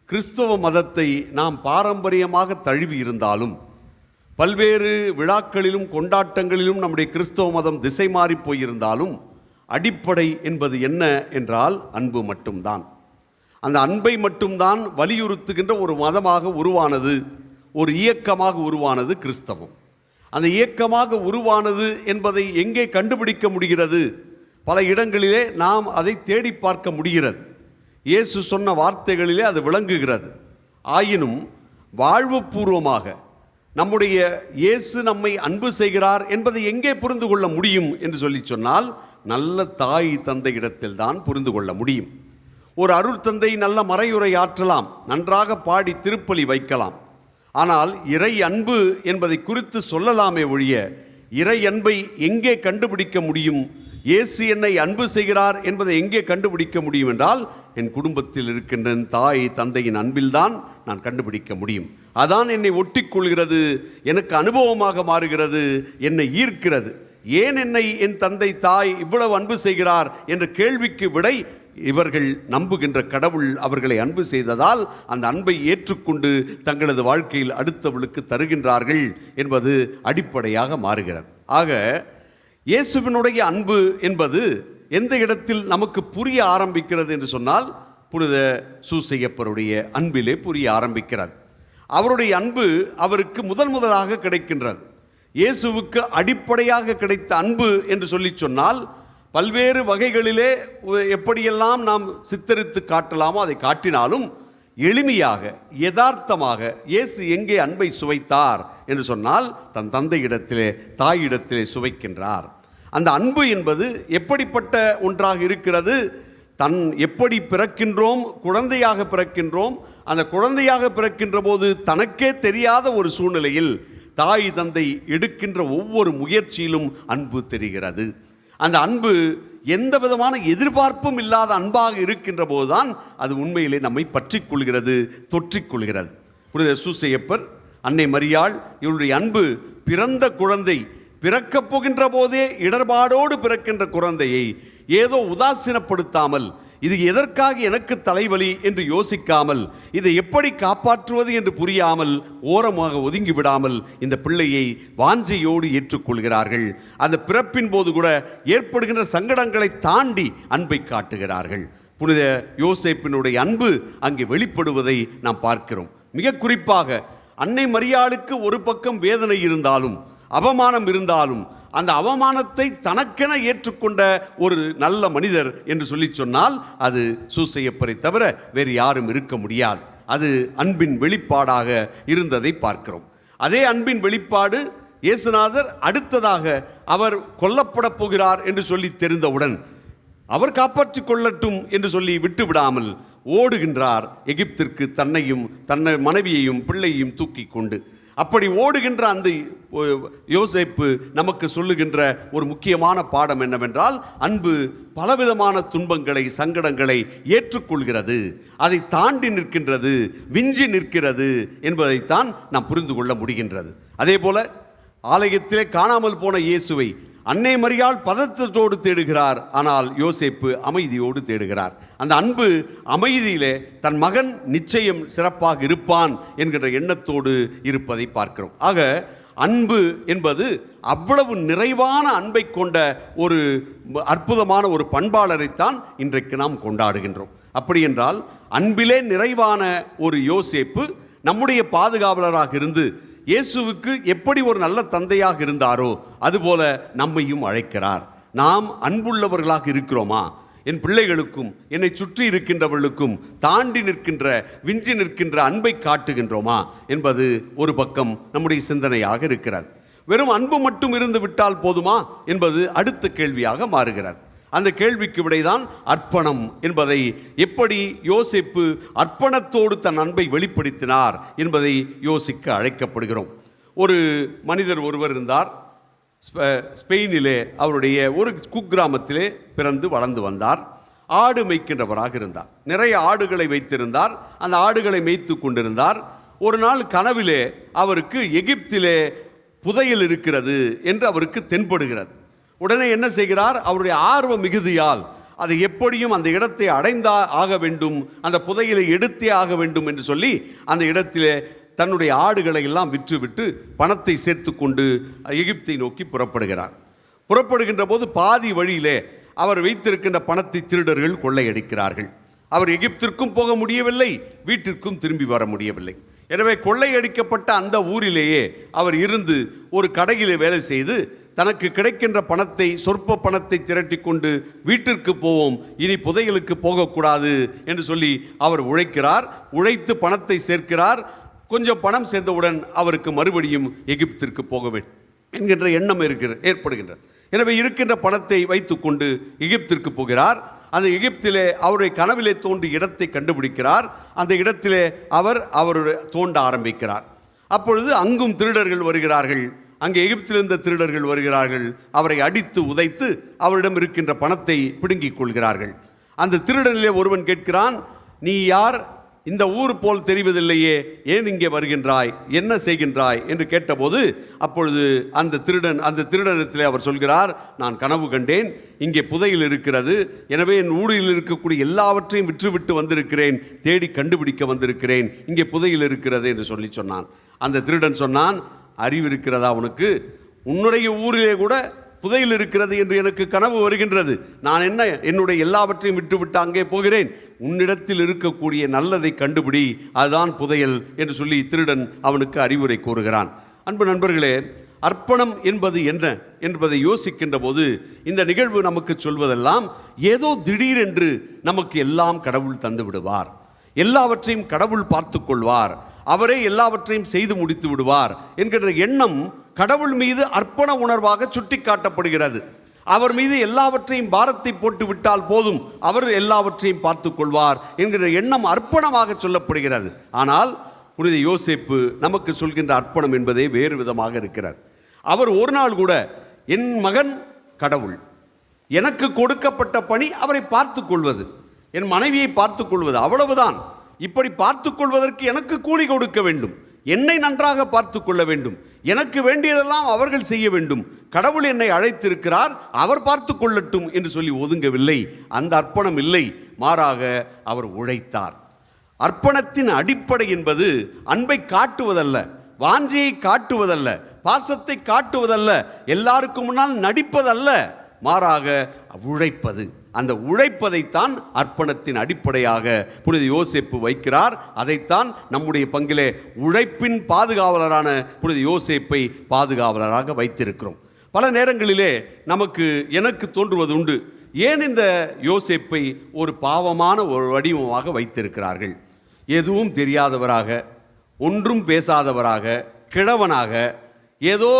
கிறிஸ்தவ மதத்தை நாம் பாரம்பரியமாக தழுவி இருந்தாலும், பல்வேறு விழாக்களிலும் கொண்டாட்டங்களிலும் நம்முடைய கிறிஸ்தவ மதம் திசை மாறி போயிருந்தாலும், அடிப்படை என்பது என்ன என்றால் அன்பு மட்டும்தான். அந்த அன்பை மட்டும்தான் வலியுறுத்துகின்ற ஒரு மதமாக உருவானது, ஒரு இயக்கமாக உருவானது கிறிஸ்தவம். அந்த இயக்கமாக உருவானது என்பதை எங்கே கண்டுபிடிக்க முடிகிறது? பல இடங்களிலே நாம் அதை தேடி பார்க்க முடிகிறது. இயேசு சொன்ன வார்த்தைகளிலே அது விளங்குகிறது. ஆயினும் வாழ்வுபூர்வமாக நம்முடைய இயேசு நம்மை அன்பு செய்கிறார் என்பதை எங்கே புரிந்து கொள்ள முடியும் என்று சொல்லி சொன்னால், நல்ல தாய் தந்தை இடத்தில் தான் புரிந்து கொள்ள முடியும். ஒரு அருட்தந்தை நல்ல மறையுரை ஆற்றலாம், நன்றாக பாடி திருப்பலி வைக்கலாம். ஆனால் இறை அன்பு என்பதை குறித்து சொல்லலாமே ஒழிய, இறை அன்பை எங்கே கண்டுபிடிக்க முடியும்? இயேசு என்னை அன்பு செய்கிறார் என்பதை எங்கே கண்டுபிடிக்க முடியும் என்றால், என் குடும்பத்தில் இருக்கின்ற தாய் தந்தையின் அன்பில்தான் நான் கண்டுபிடிக்க முடியும். அதான் என்னை ஒட்டிக்கொள்கிறது, எனக்கு அனுபவமாக மாறுகிறது, என்னை ஈர்க்கிறது. ஏன் என்னை என் தந்தை தாய் இவ்வளவு அன்பு செய்கிறார் என்ற கேள்விக்கு விடை, இவர்கள் நம்புகின்ற கடவுள் அவர்களை அன்பு செய்ததால் அந்த அன்பை ஏற்றுக்கொண்டு தங்களது வாழ்க்கையில் அடுத்தவளுக்கு தருகின்றார்கள் என்பது அடிப்படையாக மாறுகிறது. ஆக இயேசுவினுடைய அன்பு என்பது எந்த இடத்தில் நமக்கு புரிய ஆரம்பிக்கிறது என்று சொன்னால், புனித சூசையப்பருடைய அன்பிலே புரிய ஆரம்பிக்கிறது. அவருடைய அன்பு அவருக்கு முதலாக கிடைக்கின்றது. இயேசுவுக்கு அடிப்படையாக கிடைத்த அன்பு என்று சொல்லி சொன்னால், பல்வேறு வகைகளிலே எப்படியெல்லாம் நாம் சித்தரித்து காட்டலாமோ அதை காட்டினாலும், எளிமையாக யதார்த்தமாக இயேசு எங்கே அன்பை சுவைத்தார் என்று சொன்னால், தன் தந்தையிடத்திலே தாயிடத்திலே சுவைக்கின்றார். அந்த அன்பு என்பது எப்படிப்பட்ட ஒன்றாக இருக்கிறது? எப்படி பிறக்கின்றோம், குழந்தையாக பிறக்கின்றோம். அந்த குழந்தையாக பிறக்கின்ற போது தனக்கே தெரியாத ஒரு சூழ்நிலையில் தாய் தந்தை எடுக்கின்ற ஒவ்வொரு முயற்சியிலும் அன்பு தெரிகிறது. அந்த அன்பு எந்த விதமான எதிர்பார்ப்பும் இல்லாத அன்பாக இருக்கின்ற போதுதான் அது உண்மையிலே நம்மை பற்றிக் கொள்கிறது, தொற்றிக்கொள்கிறது. புனித சூசையப்பர், அன்னை மரியாள், இவருடைய அன்பு பிறந்த குழந்தை, பிறக்கப் போகின்ற போதே இடர்பாடோடு பிறக்கின்ற குழந்தையை ஏதோ உதாசீனப்படுத்தாமல், இது எதற்காக எனக்கு தலைவலி என்று யோசிக்காமல், இதை எப்படி காப்பாற்றுவது என்று புரியாமல் ஓரமாக ஒதுங்கி விடாமல் இந்த பிள்ளையை வாஞ்சையோடு ஏற்றுக்கொள்கிறார்கள். அந்த பிறப்பின் போது கூட ஏற்படுகின்ற சங்கடங்களை தாண்டி அன்பை காட்டுகிறார்கள். புனித யோசேப்பினுடைய அன்பு அங்கே வெளிப்படுவதை நாம் பார்க்கிறோம். மிக குறிப்பாக அன்னை மரியாளுக்கு ஒரு பக்கம் வேதனை இருந்தாலும், அவமானம் இருந்தாலும், அந்த அவமானத்தை தனக்கென ஏற்றுக்கொண்ட ஒரு நல்ல மனிதர் என்று சொல்லி சொன்னால் அது சூசையப்பரை தவிர வேறு யாரும் இருக்க முடியாது. அது அன்பின் வெளிப்பாடாக இருந்ததை பார்க்கிறோம். அதே அன்பின் வெளிப்பாடு இயேசுநாதர் அடுத்ததாக அவர் கொல்லப்பட போகிறார் என்று சொல்லி தெரிந்தவுடன் அவர் காப்பாற்றிக் கொள்ளட்டும் என்று சொல்லி விட்டு விடாமல் ஓடுகின்றார் எகிப்திற்கு, தன்னையும் தன்னை மனைவியையும் பிள்ளையையும் தூக்கி கொண்டு. அப்படி ஓடுகின்ற அந்த யோசேப்பு நமக்கு சொல்லுகின்ற ஒரு முக்கியமான பாடம் என்னவென்றால், அன்பு பலவிதமான துன்பங்களை, சங்கடங்களை ஏற்றுக்கொள்கிறது, அதை தாண்டி நிற்கின்றது, விஞ்சி நிற்கிறது என்பதைத்தான் நாம் புரிந்து கொள்ள முடிகின்றது. அதே போல ஆலயத்திலே காணாமல் போன இயேசுவை அன்னை மரியாள் பதற்றத்தோடு தேடுகிறார், ஆனால் யோசேப்பு அமைதியோடு தேடுகிறார். அந்த அன்பு அமைதியிலே தன் மகன் நிச்சயம் சிறப்பாக இருப்பான் என்கின்ற எண்ணத்தோடு இருப்பதை பார்க்கிறோம். ஆக அன்பு என்பது அவ்வளவு நிறைவான அன்பை கொண்ட ஒரு அற்புதமான ஒரு பண்பாளரைத்தான் இன்றைக்கு நாம் கொண்டாடுகின்றோம். அப்படி என்றால் அன்பிலே நிறைவான ஒரு யோசேப்பு நம்முடைய பாதுகாவலராக இருந்து இயேசுவுக்கு எப்படி ஒரு நல்ல தந்தையாக இருந்தாரோ அதுபோல நம்மையும் அழைக்கிறார். நாம் அன்புள்ளவர்களாக இருக்கிறோமா? என் பிள்ளைகளுக்கும் என்னை சுற்றி இருக்கின்றவர்களுக்கும் தாண்டி நிற்கின்ற, விஞ்சி நிற்கின்ற அன்பை காட்டுகின்றோமா என்பது ஒரு பக்கம் நம்முடைய சிந்தனையாக இருக்கிறது. வெறும் அன்பு மட்டும் இருந்து விட்டால் போதுமா என்பது அடுத்த கேள்வியாக மாறுகிறது. அந்த கேள்விக்கு விடைதான் அர்ப்பணம் என்பதை, எப்படி யோசேப்பு அர்ப்பணத்தோடு தன் அன்பை வெளிப்படுத்தினார் என்பதை யோசிக்க அழைக்கப்படுகிறோம். ஒரு மனிதர் ஒருவர் இருந்தார். ஸ்பெயினிலே அவருடைய ஒரு குக்கிராமத்திலே பிறந்து வளர்ந்து வந்தார். ஆடு மேய்க்கின்றவராக இருந்தார். நிறைய ஆடுகளை வைத்திருந்தார். அந்த ஆடுகளை மேய்த்து கொண்டிருந்தார். ஒரு நாள் கனவிலே அவருக்கு எகிப்திலே புதையல் இருக்கிறது என்று அவருக்கு தென்படுகிறது. உடனே என்ன செய்கிறார்? அவருடைய ஆர்வ மிகுதியால் அதை எப்படியும் அந்த இடத்தை அடைந்தா ஆக வேண்டும், அந்த புதையலை எடுத்தே ஆக வேண்டும் என்று சொல்லி அந்த இடத்திலே தன்னுடைய ஆடுகளை எல்லாம் விற்றுவிட்டு பணத்தை சேர்த்து கொண்டு எகிப்தை நோக்கி புறப்படுகிறார். புறப்படுகின்ற போது பாதி வழியிலே அவர் வைத்திருக்கின்ற பணத்தை திருடர்கள் கொள்ளையடிக்கிறார்கள். அவர் எகிப்திற்கும் போக முடியவில்லை, வீட்டிற்கும் திரும்பி வர முடியவில்லை. எனவே கொள்ளையடிக்கப்பட்ட அந்த ஊரிலேயே அவர் இருந்து ஒரு கடையிலே வேலை செய்து தனக்கு கிடைக்கின்ற பணத்தை, சொற்ப பணத்தை திரட்டி கொண்டு வீட்டிற்கு போவோம், இனி புதையலுக்கு போகக்கூடாது என்று சொல்லி அவர் உழைக்கிறார். உழைத்து பணத்தை சேர்க்கிறார். கொஞ்சம் பணம் சேர்ந்தவுடன் அவருக்கு மறுபடியும் எகிப்திற்கு போக வேண்டும் என்கின்ற எண்ணம் ஏற்படுகின்றது. எனவே இருக்கின்ற பணத்தை வைத்து கொண்டு எகிப்திற்கு போகிறார். அந்த எகிப்திலே அவருடைய கனவிலே தோன்றிய இடத்தை கண்டுபிடிக்கிறார். அந்த இடத்திலே அவர் தோண்ட ஆரம்பிக்கிறார். அப்பொழுது அங்கும் திருடர்கள் வருகிறார்கள். அங்கே எகிப்திலிருந்த திருடர்கள் வருகிறார்கள். அவரை அடித்து உதைத்து அவரிடம் இருக்கின்ற பணத்தை பிடுங்கிக் கொள்கிறார்கள். அந்த திருடனிலே ஒருவன் கேட்கிறான், நீ யார்? இந்த ஊர் போல் தெரிவதில்லையே, ஏன் இங்கே வருகின்றாய், என்ன செய்கின்றாய் என்று கேட்டபோது அப்பொழுது அந்த திருடனிடத்திலே அவர் சொல்கிறார், நான் கனவு கண்டேன், இங்கே புதையல் இருக்கிறது, எனவே என் ஊரில் இருக்கக்கூடிய எல்லாவற்றையும் விற்றுவிட்டு வந்திருக்கிறேன், தேடி கண்டுபிடிக்க வந்திருக்கிறேன், இங்கே புதையல் இருக்கிறது என்று சொன்னான். அந்த திருடன் சொன்னான், அறிவு இருக்கிறதா உனக்கு? உன்னுடைய ஊரிலே கூட புதையல் இருக்கிறது என்று எனக்கு கனவு வருகின்றது. நான் என்னுடைய எல்லாவற்றையும் விட்டுவிட்டு அங்கே போகிறேன். உன்னிடத்தில் இருக்கக்கூடிய நல்லதை கண்டுபிடி, அதுதான் புதையல் என்று சொல்லி திருடன் அவனுக்கு அறிவுரை கூறுகிறான். அன்பு நண்பர்களே, அர்ப்பணம் என்பது என்ன என்பதை யோசிக்கின்ற போது இந்த நிகழ்வு நமக்கு சொல்வதெல்லாம் ஏதோ திடீரென்று நமக்கு எல்லாம் கடவுள் தந்து விடுவார், எல்லாவற்றையும் கடவுள் பார்த்து கொள்வார், அவரே எல்லாவற்றையும் செய்து முடித்து விடுவார் என்கிற எண்ணம் கடவுள் மீது அர்ப்பண உணர்வாக சுட்டி காட்டப்படுகிறது. அவர் மீது எல்லாவற்றையும் பாரத்தை போட்டு விட்டால் போதும், அவர் எல்லாவற்றையும் பார்த்து கொள்வார் என்கிற எண்ணம் அர்ப்பணமாக சொல்லப்படுகிறது. ஆனால் புனித யோசேப்பு நமக்கு சொல்கின்ற அர்ப்பணம் என்பதே வேறு விதமாக இருக்கிறது. அவர் ஒரு நாள் கூட என் மகன் கடவுள், எனக்கு கொடுக்கப்பட்ட பணி அவரை பார்த்து கொள்வது, என் மனைவியை பார்த்து கொள்வது, அவ்வளவுதான். இப்படி பார்த்து கொள்வதற்கு எனக்கு கூலி கொடுக்க வேண்டும், என்னை நன்றாக பார்த்து கொள்ள வேண்டும், எனக்கு வேண்டியதெல்லாம் அவர்கள் செய்ய வேண்டும், கடவுள் என்னை அழைத்திருக்கிறார், அவர் பார்த்து கொள்ளட்டும் என்று சொல்லி ஒதுங்கவில்லை. அந்த அர்ப்பணம் இல்லை, மாறாக அவர் உழைத்தார். அர்ப்பணத்தின் அடிப்படை என்பது அன்பை காட்டுவதல்ல, வாஞ்சையை காட்டுவதல்ல, பாசத்தை காட்டுவதல்ல, எல்லாருக்கும் முன்னால் நடிப்பதல்ல, மாறாக உழைப்பது. அந்த உழைப்பதைத்தான் அர்ப்பணத்தின் அடிப்படையாக புனித யோசேப்பு வைக்கிறார். அதைத்தான் நம்முடைய பங்கிலே உழைப்பின் பாதுகாவலரான புனித யோசேப்பை பாதுகாவலராக வைத்திருக்கிறோம். பல நேரங்களிலே எனக்கு தோன்றுவது உண்டு, ஏன் இந்த யோசேப்பை ஒரு பாவமான ஒரு வடிவமாக வைத்திருக்கிறார்கள்? எதுவும் தெரியாதவராக, ஒன்றும் பேசாதவராக, கிழவனாக, ஏதோ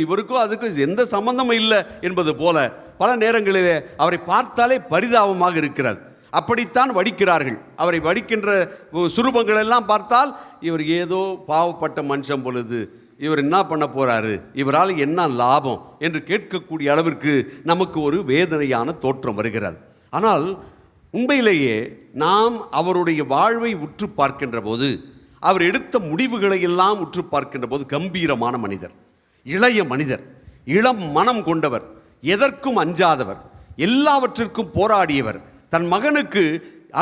இவருக்கும் அதுக்கும் எந்த சம்பந்தமும் இல்லை என்பது போல பல நேரங்களிலே அவரை பார்த்தாலே பரிதாபமாக இருக்கிறது. அப்படித்தான் வடிக்கிறார்கள். அவரை வடிக்கின்ற சுரூபங்கள் எல்லாம் பார்த்தால் இவர் ஏதோ பாவப்பட்ட மனுஷன் பொழுது, இவர் என்ன பண்ண போகிறாரு, இவரால் என்ன லாபம் என்று கேட்கக்கூடிய அளவிற்கு நமக்கு ஒரு வேதனையான தோற்றம் வருகிறது. ஆனால் உண்மையிலேயே நாம் அவருடைய வாழ்வை உற்று பார்க்கின்ற போது, அவர் எடுத்த முடிவுகளை எல்லாம் உற்று பார்க்கின்ற போது கம்பீரமான மனிதர், இளைய மனிதர், இளம் மனம் கொண்டவர், எதற்கும் அஞ்சாதவர், எல்லாவற்றிற்கும் போராடியவர், தன் மகனுக்கு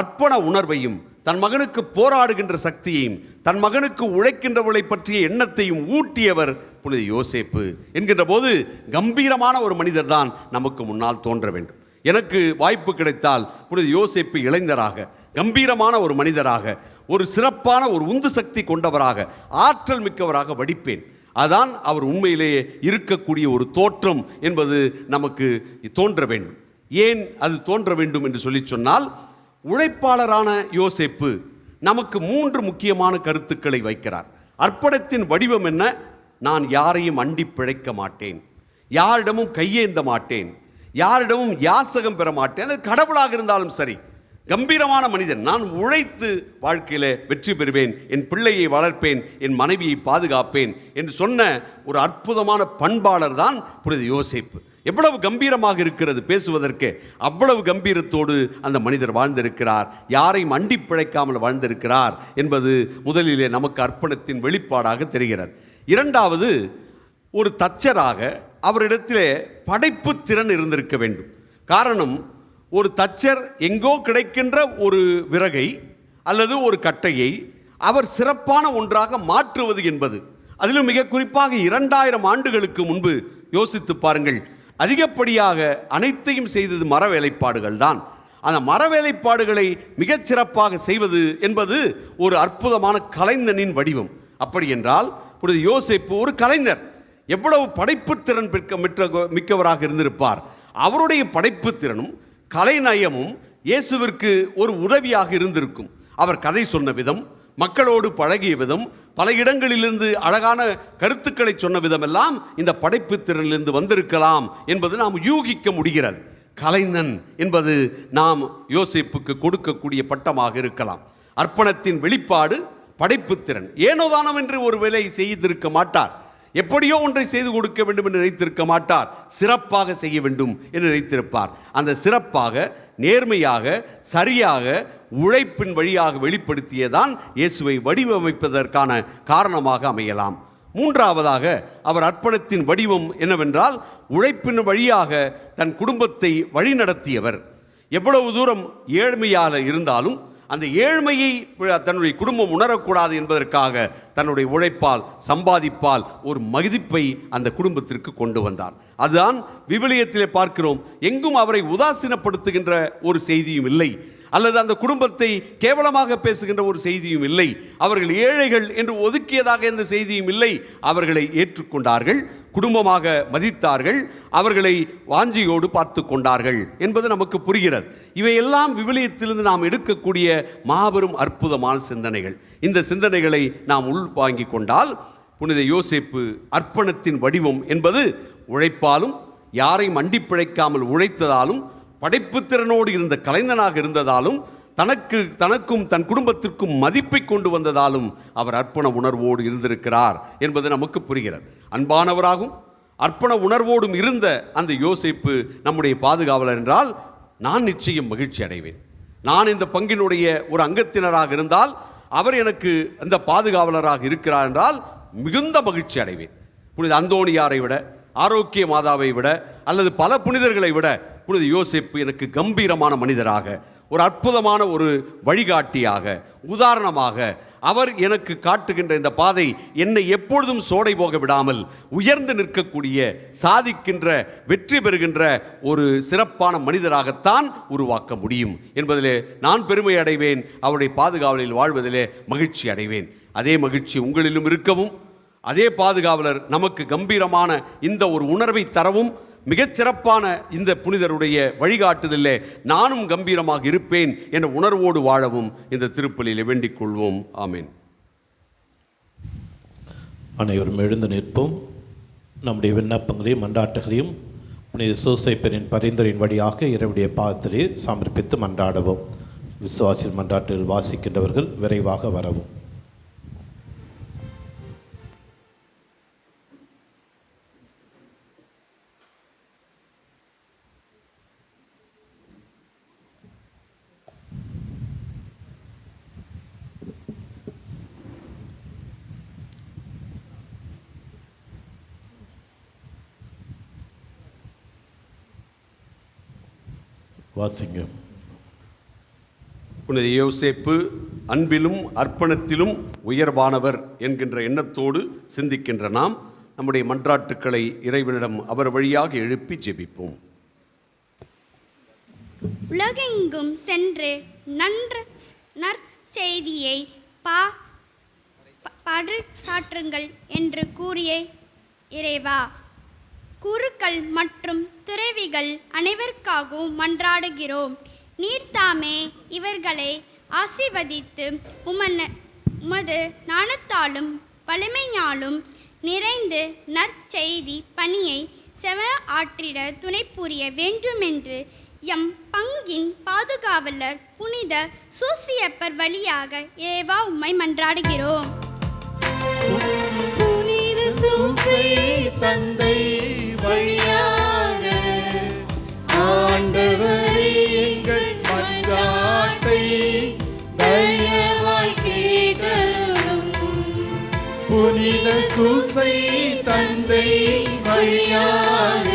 அர்ப்பண உணர்வையும் தன் மகனுக்கு போராடுகின்ற சக்தியையும் தன் மகனுக்கு உழைக்கின்றவர்களை பற்றிய எண்ணத்தையும் ஊட்டியவர் புனித யோசேப்பு என்கின்ற போது கம்பீரமான ஒரு மனிதர் தான் நமக்கு முன்னால் தோன்ற வேண்டும். எனக்கு வாய்ப்பு கிடைத்தால் புனித யோசேப்பு இளைஞராக, கம்பீரமான ஒரு மனிதராக, ஒரு சிறப்பான ஒரு உந்து சக்தி கொண்டவராக, ஆற்றல் மிக்கவராக வடிப்பேன். அதான் அவர் உண்மையிலேயே இருக்கக்கூடிய ஒரு தோற்றம் என்பது நமக்கு தோன்ற வேண்டும். ஏன் அது தோன்ற வேண்டும் என்று சொல்லி சொன்னால், உழைப்பாளரான யோசேப்பு நமக்கு 3 முக்கியமான கருத்துக்களை வைக்கிறார். அர்ப்பணத்தின் வடிவம் என்ன? நான் யாரையும் அண்டி பிழைக்க மாட்டேன், யாரிடமும் கையேந்த மாட்டேன், யாரிடமும் யாசகம் பெற மாட்டேன். அது கடவுளாக இருந்தாலும் சரி, கம்பீரமான மனிதன். நான் உழைத்து வாழ்க்கையில் வெற்றி பெறுவேன், என் பிள்ளையை வளர்ப்பேன், என் மனைவியை பாதுகாப்பேன் என்று சொன்ன ஒரு அற்புதமான பண்பாளர் தான் புனித யோசேப்பு. எவ்வளவு கம்பீரமாக இருக்கிறது பேசுவதற்கு. அவ்வளவு கம்பீரத்தோடு அந்த மனிதர் வாழ்ந்திருக்கிறார், யாரையும் அண்டி பிழைக்காமல் வாழ்ந்திருக்கிறார் என்பது முதலிலே நமக்கு அர்ப்பணத்தின் வெளிப்பாடாக தெரிகிறது. இரண்டாவது, ஒரு தச்சராக அவரிடத்திலே படைப்பு திறன் இருந்திருக்க வேண்டும். காரணம், ஒரு தச்சர் எங்கோ கிடைக்கின்ற ஒரு விறகை அல்லது ஒரு கட்டையை அவர் சிறப்பான ஒன்றாக மாற்றுவது என்பது, அதிலும் மிக குறிப்பாக 2000 ஆண்டுகளுக்கு முன்பு யோசித்து பாருங்கள். அதிகப்படியாக அனைத்தையும் செய்தது மர வேலைப்பாடுகள் தான். அந்த மர வேலைப்பாடுகளை மிகச்சிறப்பாக செய்வது என்பது ஒரு அற்புதமான கலைஞனின் வடிவம். அப்படி என்றால் புனித யோசேப்பு ஒரு கலைஞர். எவ்வளவு படைப்புத்திறன் மிக்கவராக இருந்திருப்பார். அவருடைய படைப்புத்திறனும் கலைநயமும் இயேசுவிற்கு ஒரு உதவியாக இருந்திருக்கும். அவர் கதை சொன்ன விதம், மக்களோடு பழகிய விதம், பல இடங்களிலிருந்து அழகான கருத்துக்களை சொன்ன விதமெல்லாம் இந்த படைப்பு திறனிலிருந்து வந்திருக்கலாம் என்பது நாம் யூகிக்க முடிகிறது. கலைஞன் என்பது நாம் யோசேப்புக்கு கொடுக்கக்கூடிய பட்டமாக இருக்கலாம். அர்ப்பணத்தின் வெளிப்பாடு படைப்பு திறன். ஏனோதானம் என்று ஒரு வேலை செய்திருக்க மாட்டார், எப்படியோ ஒன்றை செய்து கொடுக்க வேண்டும் என்று நினைத்திருக்க மாட்டார், சிறப்பாக செய்ய வேண்டும் என்று நினைத்திருப்பார். அந்த சிறப்பாக, நேர்மையாக, சரியாக, உழைப்பின் வழியாக வெளிப்படுத்தியதான் இயேசுவை வடிவமைப்பதற்கான காரணமாக அமையலாம். மூன்றாவதாக, அவர் அர்ப்பணத்தின் வடிவம் என்னவென்றால் உழைப்பின் வழியாக தன் குடும்பத்தை வழிநடத்தியவர். எவ்வளவு தூரம் ஏழ்மையாக இருந்தாலும் அந்த ஏழ்மையை தன்னுடைய குடும்பம் உணரக்கூடாது என்பதற்காக தன்னுடைய உழைப்பால், சம்பாதிப்பால் ஒரு மதிப்பை அந்த குடும்பத்திற்கு கொண்டு வந்தார். அதுதான் விவிலியத்திலே பார்க்கிறோம். எங்கும் அவரை உதாசீனப்படுத்துகின்ற ஒரு செய்தியும் இல்லை, அல்லது அந்த குடும்பத்தை கேவலமாக பேசுகின்ற ஒரு செய்தியும் இல்லை. அவர்கள் ஏழைகள் என்று ஒதுக்கியதாக எந்த செய்தியும் இல்லை. அவர்களை ஏற்றுக்கொண்டார்கள், குடும்பமாக மதித்தார்கள், அவர்களை வாஞ்சியோடு பார்த்து கொண்டார்கள் என்பது நமக்கு புரிகிறது. இவையெல்லாம் விவிலியத்திலிருந்து நாம் எடுக்கக்கூடிய மாபெரும் அற்புதமான சிந்தனைகள். இந்த சிந்தனைகளை நாம் உள்வாங்கி கொண்டால் புனித யோசேப்பு அர்ப்பணத்தின் வடிவம் என்பது உழைப்பாலும், யாரையும் அண்டி பிழைக்காமல் உழைத்ததாலும், படைப்புத்திறனோடு இருந்த கலைஞனாக இருந்ததாலும், தனக்கும் தன் குடும்பத்திற்கும் மதிப்பை கொண்டு வந்ததாலும் அவர் அர்ப்பண உணர்வோடு இருந்திருக்கிறார் என்பது நமக்கு புரிகிறது. அன்பானவராகவும் அர்ப்பண உணர்வோடும் இருந்த அந்த யோசேப்பு நம்முடைய பாதுகாவலர் என்றால் நான் நிச்சயம் மகிழ்ச்சி அடைவேன். நான் இந்த பங்கினுடைய ஒரு அங்கத்தினராக இருந்தால் அவர் எனக்கு அந்த பாதுகாவலராக இருக்கிறார் என்றால் மிகுந்த மகிழ்ச்சி அடைவேன். புனித அந்தோணியாரை விட, ஆரோக்கிய மாதாவை விட, அல்லது பல புனிதர்களை விட புனித யோசேப்பு எனக்கு கம்பீரமான மனிதராக, ஒரு அற்புதமான ஒரு வழிகாட்டியாக, உதாரணமாக அவர் எனக்கு காட்டுகின்ற இந்த பாதை என்னை எப்பொழுதும் சோடை போக விடாமல் உயர்ந்து நிற்கக்கூடிய, சாதிக்கின்ற, வெற்றி பெறுகின்ற ஒரு சிறப்பான மனிதராகத்தான் உருவாக்க முடியும் என்பதிலே நான் பெருமை அடைவேன். அவருடைய பாதுகாவலில் வாழ்வதிலே மகிழ்ச்சி அடைவேன். அதே மகிழ்ச்சி உங்களிலும் இருக்கவும், அதே பாதுகாவலர் நமக்கு கம்பீரமான இந்த ஒரு உணர்வை தரவும், மிகச்சிறப்பான இந்த புனிதருடைய வழிகாட்டுதலே நானும் கம்பீரமாக இருப்பேன் என்ற உணர்வோடு வாழவும் இந்த திருப்பலியிலே வேண்டிக் கொள்வோம். ஆமீன். அனைவரும் எழுந்து நிற்போம். நம்முடைய விண்ணப்பங்களையும் மன்றாட்டுகளையும் புனித யோசேப்பின் பரிந்துரையின் வழியாக இறைவனுடைய பாதத்திலே சமர்ப்பித்து மன்றாடவும். விசுவாசில் மன்றாட்டில் வாசிக்கின்றவர்கள் விரைவாக வரவும். வாசிங்க. புனித யோசேப்பு அன்பிலும் அர்ப்பணத்திலும் உயர்வானவர் என்கின்ற எண்ணத்தோடு சிந்திக்கின்ற நாம் நம்முடைய மன்றாட்டுக்களை இறைவனிடம் அவர் வழியாக எழுப்பி ஜெபிப்போம். உலகெங்கும் சென்று நற்செய்தியை பறைசாற்றுங்கள் என்று கூறிய இறைவா, குருக்கள் மற்றும் துறவிகள் அனைவருக்காகவும் மன்றாடுகிறோம். நீர்தாமே இவர்களை ஆசீர்வதித்து உமது ஞானத்தாலும் வலிமையாலும் நிறைந்து நற்செய்தி பணியை ஆற்றிட துணை புரிய வேண்டுமென்று எம் பங்கின் பாதுகாவலர் புனித சூசியப்பர் வழியாக இறைவா உம்மை மன்றாடுகிறோம். புனித சூசை தந்தை வழியாக ஆண்டவரே, எங்கள் மன்றாட்டை தயவாய் கேட்டருளும். புனித சூசை தந்தை வழியாக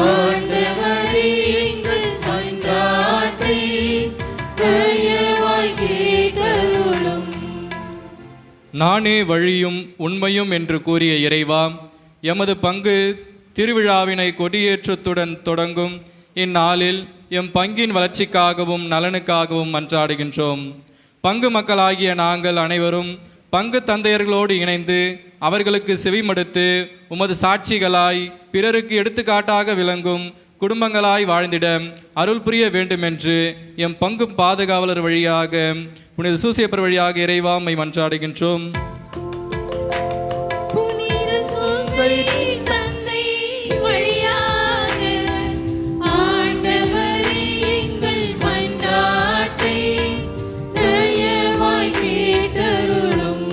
ஆண்டவரே, எங்கள் மன்றாட்டை தயவாய் கேட்டருளும். நானே வழியும் உண்மையும் என்று கூறிய இறைவா, எமது பங்கு திருவிழாவினை கொடியேற்றத்துடன் தொடங்கும் இந்நாளில் எம் பங்கின் வளர்ச்சிக்காகவும் நலனுக்காகவும் மன்றாடுகின்றோம். பங்கு மக்களாகிய நாங்கள் அனைவரும் பங்கு தந்தையர்களோடு இணைந்து அவர்களுக்கு செவிமடுத்து உமது சாட்சிகளாய் பிறருக்கு எடுத்துக்காட்டாக விளங்கும் குடும்பங்களாய் வாழ்ந்திட அருள் புரிய வேண்டுமென்று எம் பங்கு பாதுகாவலர் வழியாக புனித சூசியப்பர் வழியாக இறைவா உம்மை மன்றாடுகின்றோம். புனித சூசை தந்தை வழியாக ஆண்டவரே, எங்கள் மன்றாட்டை தயவாய் கேட்டருளும்.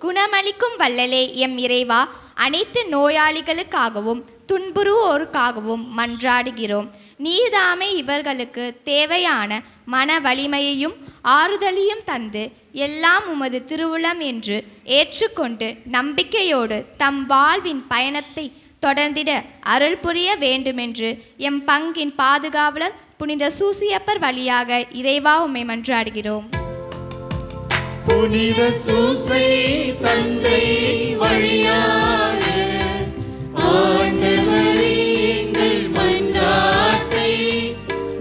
குணமளிக்கும் வள்ளலே எம் இறைவா, அனைத்து நோயாளிகளுக்காகவும் துன்புறுவோருக்காகவும் மன்றாடுகிறோம். நீர்தாமே இவர்களுக்கு தேவையான மன வலிமையையும் ஆறுதலையும் தந்து எல்லாம் உமது திருவுளம் என்று ஏற்றுக்கொண்டு நம்பிக்கையோடு தம் வாழ்வின் பயணத்தை தொடர்ந்திட அருள் புரிய வேண்டுமென்று எம் பங்கின் பாதுகாவலர் புனித சூசியப்பர் வழியாக இறைவா உம்மை மன்றாடுகிறோம். புனித சூசை தந்தை வழியாக ஆண்டவரே, எங்கள் மன்றாட்டை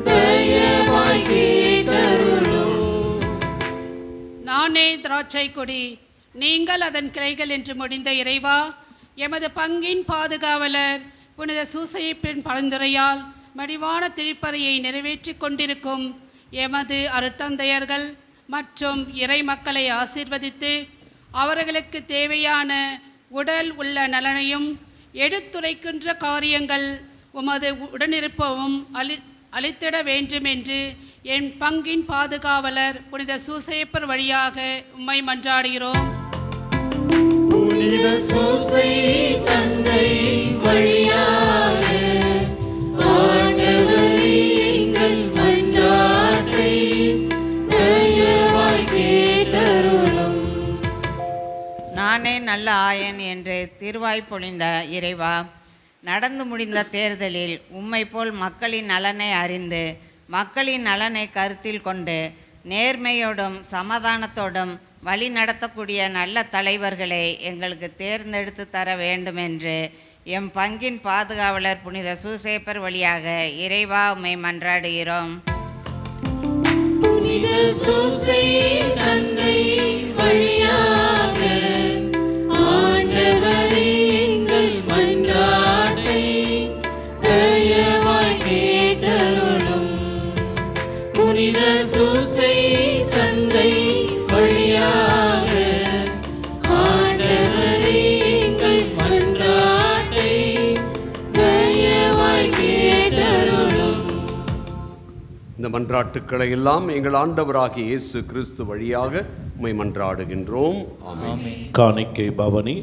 தயவாய் கேட்டருளும். நானே திராட்சை கொடி, நீங்கள் அதன் கிளைகள் என்று முடிந்த இறைவா, எமது பங்கின் பாதுகாவலர் புனித சூசையப்பரின் பரிந்துரையால் மடிவான திருப்பறையை நிறைவேற்றி கொண்டிருக்கும் எமது அருட்தந்தையர்கள் மற்றும் இறை மக்களை ஆசீர்வதித்து அவர்களுக்கு தேவையான உடல் உள்ள நலனையும் எடுத்துரைக்கின்ற காரியங்கள் உமது உடனிருப்பவும் அளித்திட வேண்டும் என்று என் பங்கின் பாதுகாவலர் புனித சூசையப்பர் வழியாக உம்மை மன்றாடுகிறோம். புனித சூசை தந்தை வழியாக ஆண்டவரே, எங்கள் மன்றாட்டை தயவாய் கேட்டருளும். நானே நல்ல ஆயன் என்று திருவாய் பொழிந்த இறைவா, நடந்து முடிந்த தேர்தலில் உம்மை போல் மக்களின் நலனை அறிந்து மக்களின் நலனை கருத்தில் கொண்டு நேர்மையோடும் சமாதானத்தோடும் வழி நடத்தக்கூடிய நல்ல தலைவர்களை எங்களுக்கு தேர்ந்தெடுத்து தர வேண்டும் என்று எம் பங்கின் பாதுகாவலர் புனித சூசேப்பர் வழியாக இறைவா உம்மை மன்றாடுகிறோம். புனித சூசை தந்தை வழியாக ஆண்டவரே, எங்கள் மன்றாட்டை தயவாய் கேட்டருளும். புனித சூசை தந்தை வழியாக ஆண்டவரே, எங்கள் மன்றாட்டை தயவாய் கேட்டருளும். இந்த மன்றாட்டுக்களை எல்லாம் எங்கள் ஆண்டவராகிய இயேசு கிறிஸ்து வழியாக உம்மை மன்றாடுகின்றோம். ஆமென். காணிக்கை பவனி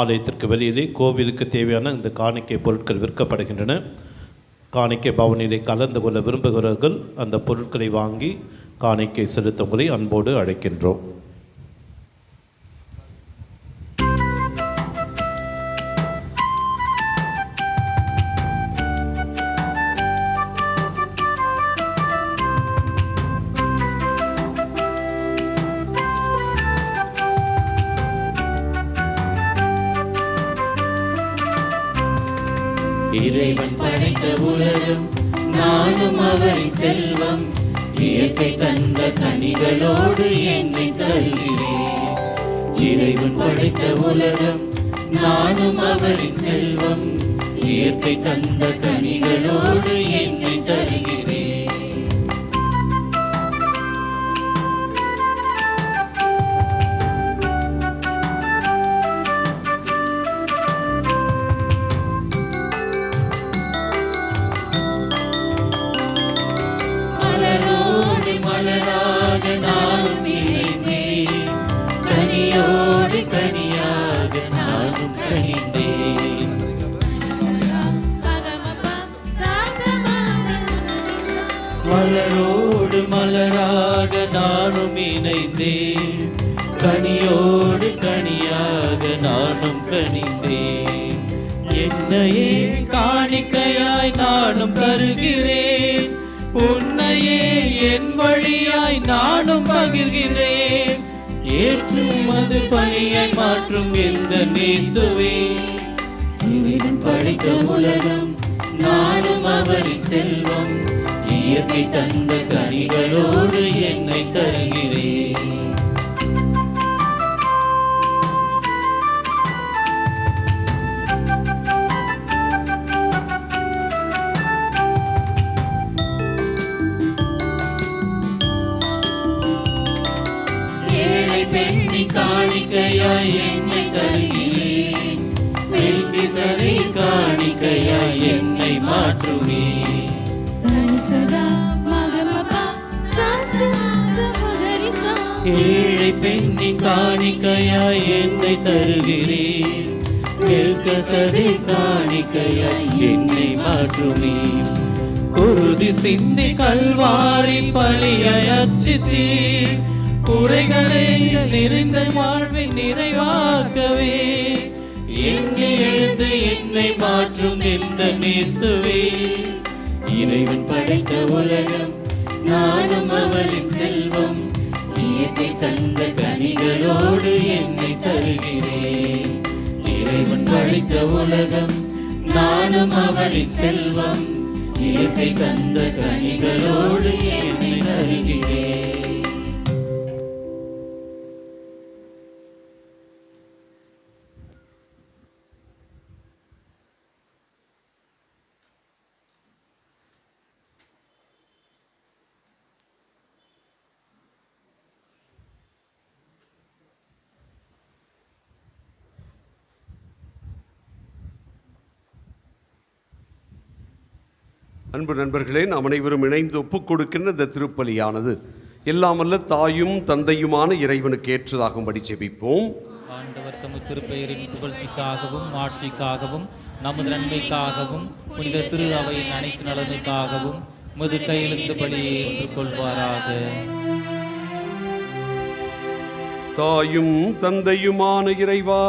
ஆலயத்திற்கு வெளியிலே கோவிலுக்கு தேவையான இந்த காணிக்கை பொருட்கள் விற்கப்படுகின்றன. காணிக்கை பவனிலே கலந்து கொள்ள விரும்புகிறவர்கள் அந்த பொருட்களை வாங்கி காணிக்கை செலுத்தும்படி அன்போடு அழைக்கின்றோம். இறைவன் படைத்த உலகம் நானும் அவரின் செல்வம் இயற்கை தந்த கனிகளோடு என்னை தருகிறேன். இறைவன் படைத்த உலகம் நானும் அவரின் செல்வம் இயற்கை தந்த கனிகளோடு என்னை தருகிறேன். மலரோடு மலராக நானும் இணைந்தேன், கனியோடு கனியாக நானும் கனிந்தேன். மலரோடு மலராக நானும் இணைந்தேன், கனியோடு கனியாக நானும் கனிந்தேன். என்னையே காணிக்கையாய் நானும் தருகிறேன், உன்னையே என் வழியாய் நானும் பகிர்கிறேன். ஏற்றும் அது பணியை மாற்றும் எந்த நேசுவே. இறைவன் படைத்த உலகம் நானும் அவரின் செல்வம் இயற்கை தந்த கனிகளோடு என்னை தருகிறேன். ஏழை பெண்ணி காணிக்கையாய் என்னை தருகிறேன், மெல்கிசதை காணிக்கையாய் என்னை மாற்றுவே. ஏழை பெண்ணின் காணிக்கையாய் என்னை தருகிறேன், மெல்கிசதை காணிக்கையாய் என்னை மாற்றுமே. குருதி சிந்தி கல்வாரி பலியாய் அர்ச்சித்தீர், குறைகளை நிறைந்த வாழ்வை நிறைவாக்கவே. என்னை எழுந்து என்னை மாற்றும் எந்த நேசுவே. இறைவன் படைத்த உலகம் நானும் அவரின் செல்வம் இயற்கை தந்த கனிகளோடு என்னை தருகிறேன். இறைவன் படைத்த உலகம் நானும் அவரின் செல்வம் இயற்கை தந்த கனிகளோடு என்னை தருகிறேன். அன்பு நண்பர்களே, நாம் அனைவரும் இணைந்து ஒப்புக் கொடுக்கின்ற இந்த திருப்பலியானது எல்லாமல்ல தாயும் தந்தையுமான இறைவனுக்கு ஏற்றதாகும்படி ஜெபிப்போம். ஆண்டவர் தமது திருப்பெயரின் புகழ்ச்சிக்காகவும் ஆட்சிக்காகவும் நமது நன்மைக்காகவும் புனித திரு அவையின் அனைத்து நலனுக்காகவும் முது கையெழுத்து பலியை ஏற்றுக்கொள்வாராக. தாயும் தந்தையுமான இறைவா,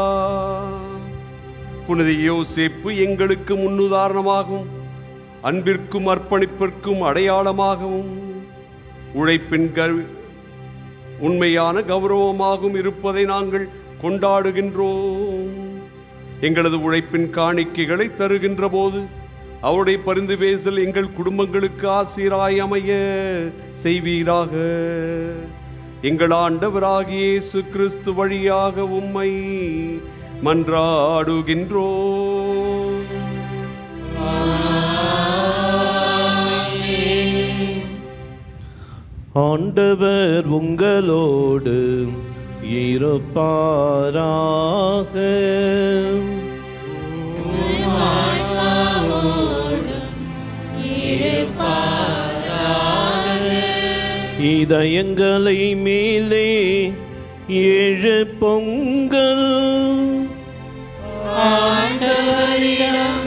புனித யோசேப்பு எங்களுக்கு முன்னுதாரணமாகும், அன்பிற்கும் அர்ப்பணிப்பிற்கும் அடையாளமாகவும் உழைப்பின் உண்மையான கௌரவமாகவும் இருப்பதை நாங்கள் கொண்டாடுகின்றோம். எங்களது உழைப்பின் காணிக்கைகளை தருகின்ற போது அவருடைய பரிந்து பேசல் எங்கள் குடும்பங்களுக்கு ஆசீராய் அமைய செய்வீராக. எங்கள் ஆண்டவராகிய இயேசு கிறிஸ்து வழியாக உம்மை மன்றாடுகின்றோம். ஆண்டவர் உங்களோடு இருப்பாராக. இதயங்களை மேலே ஏழு பொங்கல் ஆண்டவரிடம்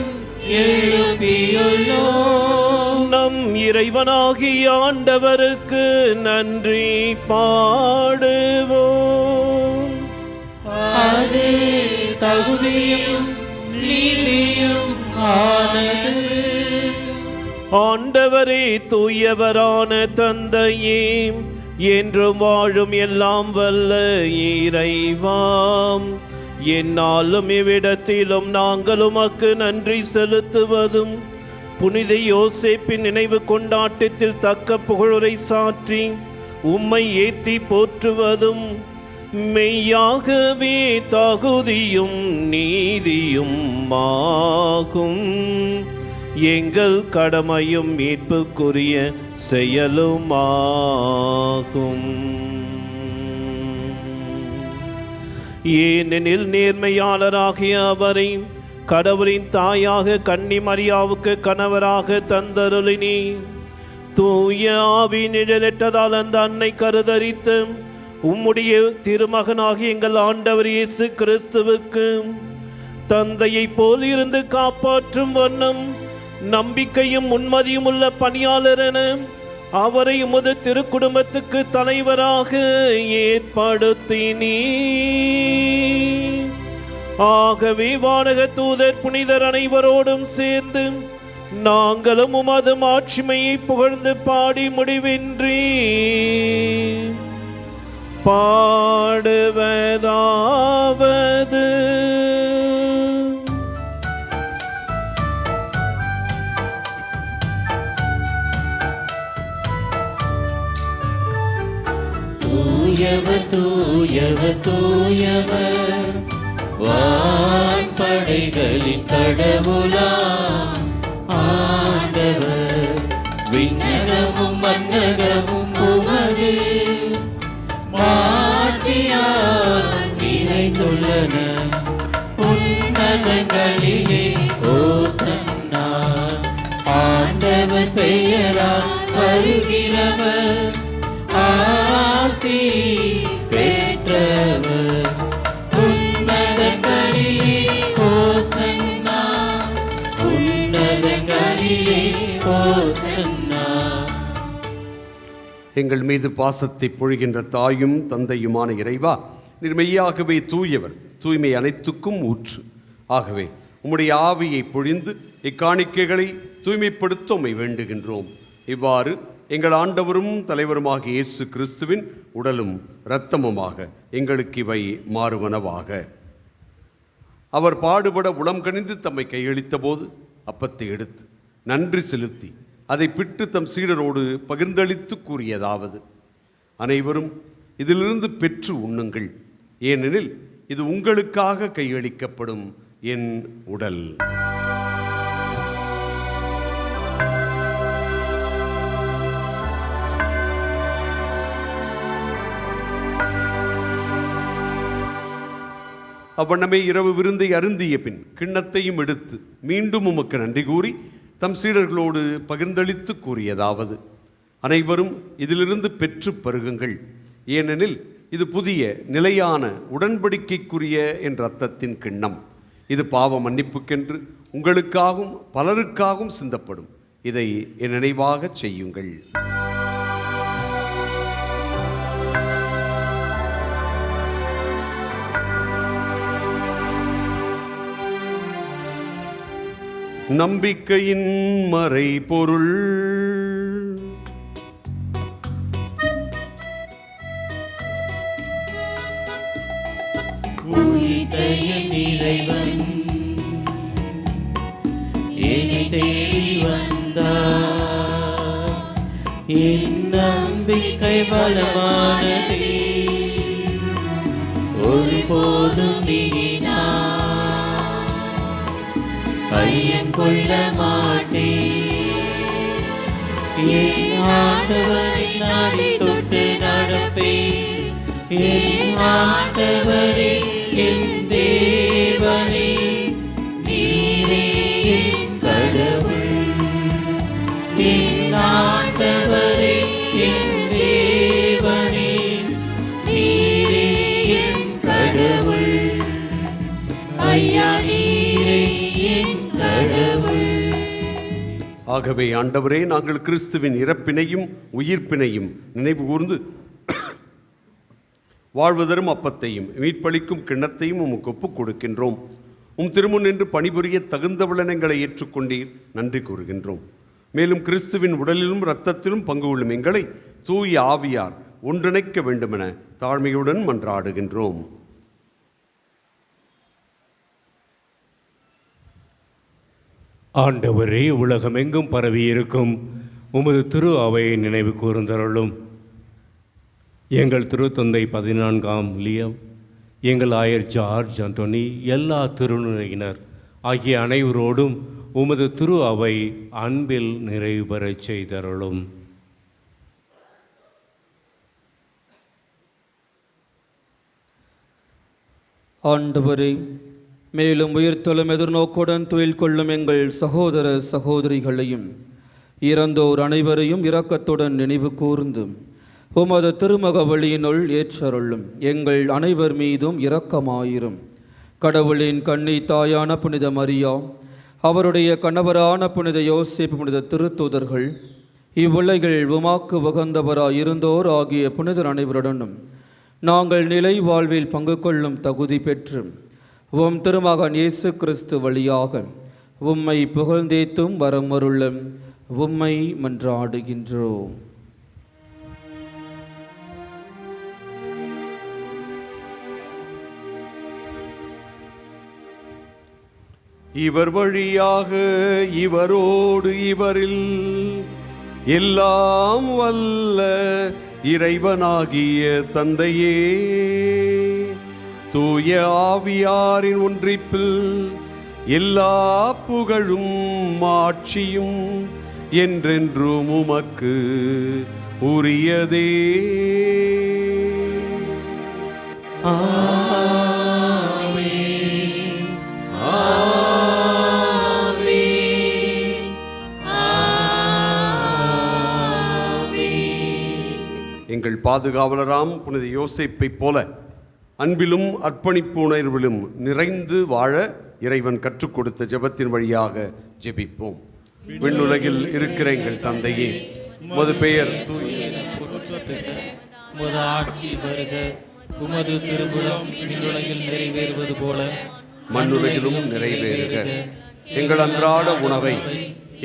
எழுப்பியுள்ளோம். நம் இறைவனாகிய ஆண்டவருக்கு நன்றி பாடுவோம். அது தகுதியும் நீதியும் ஆனது. ஆண்டவரே, தூயவரான தந்தையே, என்றும் வாழும் எல்லாம் வல்ல இறைவாம், என்னாலும் இவ்விடத்திலும் நாங்கள் உமக்கு நன்றி செலுத்துவதும் புனித யோசேப்பின் நினைவு கொண்டாட்டத்தில் தக்க புகழுரை சாற்றி உம்மை ஏத்தி போற்றுவதும் மெய்யாகவே தகுதியும் நீதியும் ஆகும். எங்கள் கடமையும் மீட்புக்குரிய செயலுமாகும். ஏனெனில் நேர்மையாளராகிய அவரை கடவுளின் தாயாக கன்னி மரியாவுக்கு கணவராக தந்தருளினி. தூய ஆவி நிழலிட்டதால் அந்த அன்னை கருதரித்து உம்முடைய திருமகனாகிய எங்கள் ஆண்டவர் இயேசு கிறிஸ்துவுக்கு தந்தையை போல் இருந்து காப்பாற்றும் வண்ணம் நம்பிக்கையும் உண்மதியும் உள்ள பணியாளரென அவரை உமது திருக்குடும்பத்துக்கு தலைவராக ஏற்படுத்தினீ. ஆகவே வானக தூதர் புனிதர் அனைவரோடும் சேர்ந்து நாங்களும் உமது மாட்சிமையை புகழ்ந்து பாடி முடிவின்றி பாடுவதாவது தூயவர் தூயவர் தூயவர் வான்படைகளின் கடவுளாம் ஆண்டவர். விண்ணகமும் மன்னகமும் உமது மாட்சியால் நிறைந்துள்ளன. உன்னதங்களிலே ஓசன்னா. ஆண்டவர் பெயரால் வருகிறவர் ஆசி பெற்றவர். உன்னதங்களிலே ஓசன்னா. உன்னதங்களிலே ஓசன்னா. எங்கள் மீது பாசத்தை பொழிகின்ற தாயும் தந்தையுமான இறைவா, நீர் மெய்யாகவே தூயவர், தூய்மை அனைத்துக்கும் ஊற்று. ஆகவே உம்முடைய ஆவியை பொழிந்து இக்காணிக்கைகளை தூய்மைப்படுத்த உம்மை வேண்டுகின்றோம். இவ்வாறு எங்கள் ஆண்டவரும் தலைவருமாகிய இயேசு கிறிஸ்துவின் உடலும் இரத்தமுமாக எங்களுக்கு இவை மாறுவனவாக. அவர் பாடுபட உளம் கனிந்து தம்மை கையளித்த போது அப்பத்தை எடுத்து நன்றி செலுத்தி அதை பிட்டு தம் சீடரோடு பகிர்ந்தளித்து கூறியதாவது: அனைவரும் இதிலிருந்து பெற்று உண்ணுங்கள், ஏனெனில் இது உங்களுக்காக கையளிக்கப்படும் என் உடல். அவ்வண்ணமே இரவு விருந்தை அருந்திய பின் கிண்ணத்தையும் எடுத்து மீண்டும் உமக்கு நன்றி கூறி தம் சீடர்களோடு பகிர்ந்தளித்து கூறியதாவது: அனைவரும் இதிலிருந்து பெற்று பருகுங்கள், ஏனெனில் இது புதிய நிலையான உடன்படிக்கைக்குரிய என் இரத்தத்தின் கிண்ணம். இது பாவ மன்னிப்புக்கென்று உங்களுக்காகவும் பலருக்காகவும் சிந்தப்படும். இதை என் நினைவாக செய்யுங்கள். நம்பிக்கையின் மறைபொருள். இறைவன் என்னை தேடி வந்தார். என் நம்பிக்கை பலமானதே, ஒருபோதும் ஐயம் கொள்ள மாட்டேன். என் ஆண்டவரை நாடி தொட்டு நடப்பேன். என் ஆண்டவரே, என் தேவனே, நீரே என் கடவுள். என் ஆண்டவரே, என் தேவனே, நீரே என் கடவுள். ஐயா, நீரே என் கடவுள். ஆகவே ஆண்டவரே, நாங்கள் கிறிஸ்துவின் இறப்பினையும் உயிர்ப்பினையும் நினைவு கூர்ந்து வாழ்வதரும் அப்பத்தையும் மீட்பளிக்கும் கிண்ணத்தையும் உமக்கு ஒப்புக் கொடுக்கின்றோம். திருமுன் நின்று பணிபுரிய தகுந்தவளன் எங்களை ஏற்றுக்கொண்டீர், நன்றி கூறுகின்றோம். மேலும் கிறிஸ்துவின் உடலிலும் இரத்தத்திலும் பங்கு கொள்ளும் எங்களை தூய ஆவியார் ஒன்றிணைக்க வேண்டுமென தாழ்மையுடன் மன்றாடுகின்றோம். ஆண்டவரே, உலகமெங்கும் பரவியிருக்கும் உமது திரு அவையை நினைவு கூர்ந்தருளும். எங்கள் திருத்தந்தை 14ஆம் லியம், எங்கள் ஆயர் ஜார்ஜ் அந்தோனி, எல்லா திருநிலையினர் ஆகிய அனைவரோடும் உமது திரு அவை அன்பில் நிறைவு பெறச் செய்தருளும். ஆண்டவரே, மேலும் உயிர்த்தலும் எதிர்நோக்குடன் தொழில் கொள்ளும் எங்கள் சகோதர சகோதரிகளையும் இறந்தோர் அனைவரையும் இரக்கத்துடன் நினைவு கூர்ந்து உமது திருமக வழியினுள் ஏற்றருளும். எங்கள் அனைவர் மீதும் இரக்கமாயிரும். கடவுளின் கன்னி தாயான புனித மரியா, அவருடைய கணவரான புனித யோசேப்பு, புனித திருத்தூதர்கள், இவ்வுலகில் உமாக்கு உகந்தவராய் இருந்தோர் ஆகிய புனிதர் அனைவருடனும் நாங்கள் நிலை வாழ்வில் பங்கு கொள்ளும் தகுதி பெற்று உம் திருமகன் இயேசு கிறிஸ்து வழியாக உம்மை புகழ்ந்தேத்தும் வரமருள உம்மை மன்றாடுகின்றோம். இவர் வழியாக இவரோடு இவரில் எல்லாம் வல்ல இறைவனாகிய தந்தையே, தூய ஆவியாரின் ஒன்றிப்பில் எல்லா புகழும் மாட்சியும் என்றென்றும் உமக்கு உரியதே. எங்கள் பாதுகாவலராம் புனித யோசேப்பைப் போல அன்பிலும் அர்ப்பணிப்பு உணர்விலும் நிறைந்து வாழ இறைவன் கற்றுக் கொடுத்த ஜெபத்தின் வழியாக ஜெபிப்போம். விண்ணுலகில் இருக்கிற எங்கள் தந்தையே, உமது பெயர் உமது ஆட்சி வருக, உமது திருவுளம் விண்ணுலகில் நிறைவேறுவது போல மண்ணுலகிலும் நிறைவேறுக. எங்கள் அன்றாட உணவை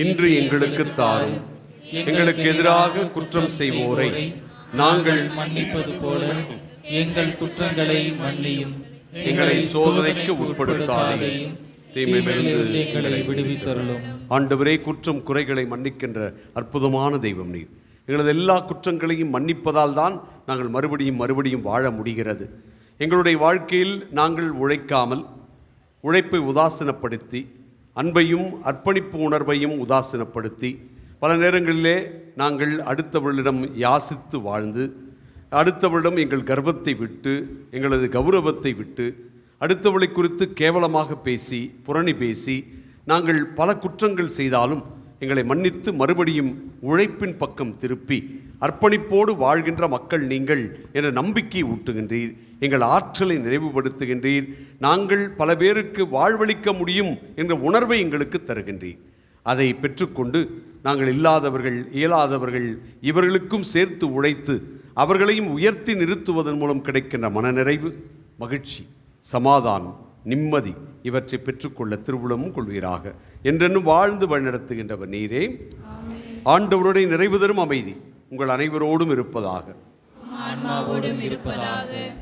இன்று எங்களுக்கு தாரும். எங்களுக்கு எதிராக குற்றம் செய்வோரை நாங்கள் மன்னிப்பது போல எங்கள் குற்றங்களை மன்னியும். எங்களை சோதனைக்கு உட்படுத்தாதேயும், தீமையிலிருந்து எங்களை விடுவித்தருளும். ஆண்டவரே, குற்றம் குறைகளை மன்னிக்கின்ற அற்புதமான தெய்வம் நீர். எங்களது எல்லா குற்றங்களையும் மன்னிப்பதால் தான் நாங்கள் மறுபடியும் வாழ முடிகிறது. எங்களுடைய வாழ்க்கையில் நாங்கள் உழைக்காமல் உழைப்பை உதாசீனப்படுத்தி அன்பையும் அர்ப்பணிப்பு உணர்வையும் உதாசீனப்படுத்தி பல நேரங்களிலே நாங்கள் அடுத்தவர்களிடம் யாசித்து வாழ்ந்து, அடுத்தவரிடம் எங்கள் கர்வத்தை விட்டு, எங்களது கௌரவத்தை விட்டு, அடுத்தவளை குறித்து கேவலமாக பேசி, புரணி பேசி நாங்கள் பல குற்றங்கள் செய்தாலும் எங்களை மன்னித்து மறுபடியும் உழைப்பின் பக்கம் திருப்பி அர்ப்பணிப்போடு வாழ்கின்ற மக்கள் நீங்கள் என்ற நம்பிக்கை ஊட்டுகின்றீர். எங்கள் ஆற்றலை நினைவுபடுத்துகின்றீர். நாங்கள் பல பேருக்கு வாழ்வளிக்க முடியும் என்ற உணர்வை எங்களுக்கு தருகின்றீர். அதை பெற்றுக்கொண்டு நாங்கள் இல்லாதவர்கள், இயலாதவர்கள் இவர்களுக்கும் சேர்த்து உழைத்து அவர்களையும் உயர்த்தி நிறுத்துவதன் மூலம் கிடைக்கின்ற மனநிறைவு, மகிழ்ச்சி, சமாதானம், நிம்மதி இவற்றை பெற்றுக்கொள்ள திருவுளமும் கொள்வீராக. என்றென்னும் வாழ்ந்து வழிநடத்துகின்றவர் நீரே. ஆண்டவருடைய நிறைவு தரும் அமைதி உங்கள் அனைவரோடும் இருப்பதாக.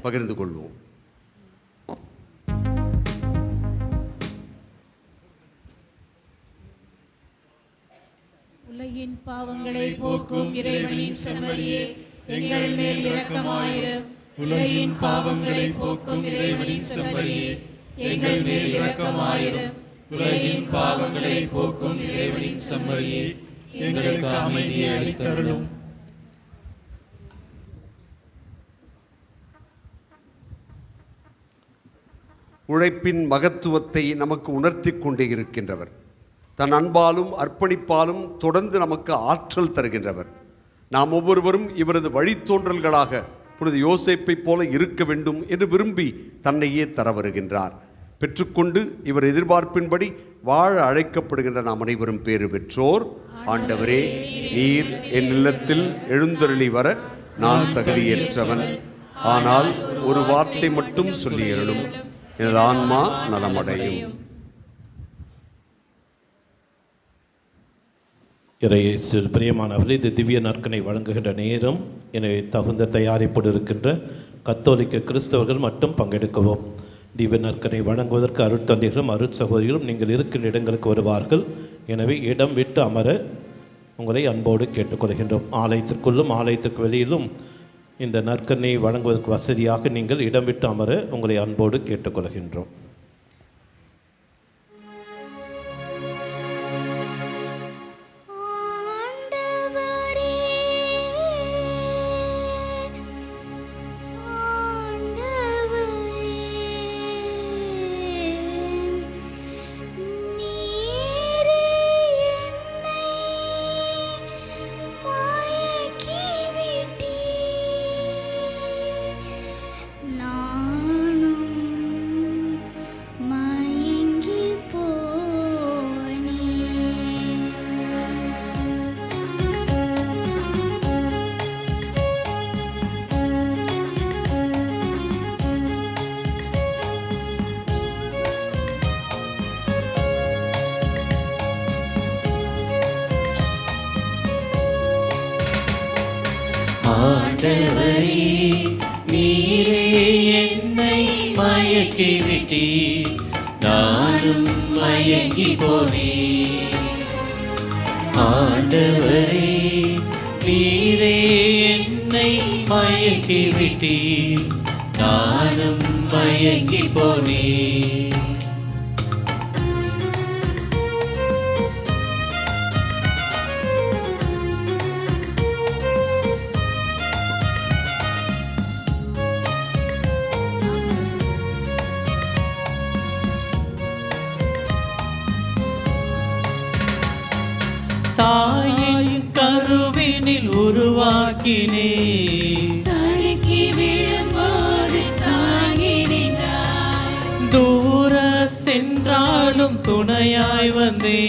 பகிர்ந்து கொள்வோம். உலகின் பாவங்களை போக்கும் இறைவனின் செம்மறியே, எங்கள் மேல் இரக்கமாயிரும். உலகின் பாவங்களை போக்கும் இறைவனின் செம்மறியே, எங்கள் மேல் இரக்கமாயிரும். உலகின் பாவங்களை போக்கும் இறைவனின் செம்மறியே, எங்களுக்கு அமைதியை அளித்தருளும். உழைப்பின் மகத்துவத்தை நமக்கு உணர்த்தி கொண்டே இருக்கின்றவர். தன் அன்பாலும் அர்ப்பணிப்பாலும் தொடர்ந்து நமக்கு ஆற்றல் தருகின்றவர். நாம் ஒவ்வொருவரும் இவரது வழித்தோன்றல்களாக புனித யோசேப்பைப் போல இருக்க வேண்டும் என்று விரும்பி தன்னையே தர வருகின்றார். பெற்றுக்கொண்டு இவர் எதிர்பார்ப்பின்படி வாழ அழைக்கப்படுகின்ற நாம் அனைவரும் பேறு பெற்றோர். ஆண்டவரே, நீர் என் இல்லத்தில் எழுந்தருளி வர நான் தகுதியற்றவன். ஆனால் ஒரு வார்த்தை மட்டும் சொல்லியருளும், எனது ஆன்மா நலமடையும். இறையேசுவில் பிரியமானவர்களே, இது திவ்ய நற்கனை வழங்குகின்ற நேரம். எனவே தகுந்த தயாரிப்போடு இருக்கின்ற கத்தோலிக்க கிறிஸ்தவர்கள் மட்டும் பங்கெடுக்கவும். திவ்ய நற்கனை வழங்குவதற்கு அருட்தந்தைகளும் அருட் சகோதரிகளும் நீங்கள் இருக்கின்ற இடங்களுக்கு வருவார்கள். எனவே இடம் விட்டு அமர உங்களை அன்போடு கேட்டுக்கொள்கின்றோம். ஆலயத்திற்குள்ளும் ஆலயத்திற்கு வெளியிலும் இந்த நற்கருணையை வழங்குவதற்கு வசதியாக நீங்கள் இடம் விட்டு அமர உங்களை அன்போடு கேட்டுக்கொள்கின்றோம். ஆண்டவரே, நீரே என்னை மயக்கி விட்டீர், நானும் மயங்கி போனேன். ஆண்டவரே, நீரே என்னை மயக்கி விட்டீர், நானும் மயங்கி போனேன். தாயின் கருவினில் உருவாக்கினே, தடுக்கி விழும்போது தாங்கி நின்றாய். தூர சென்றாலும் துணையாய் வந்தே,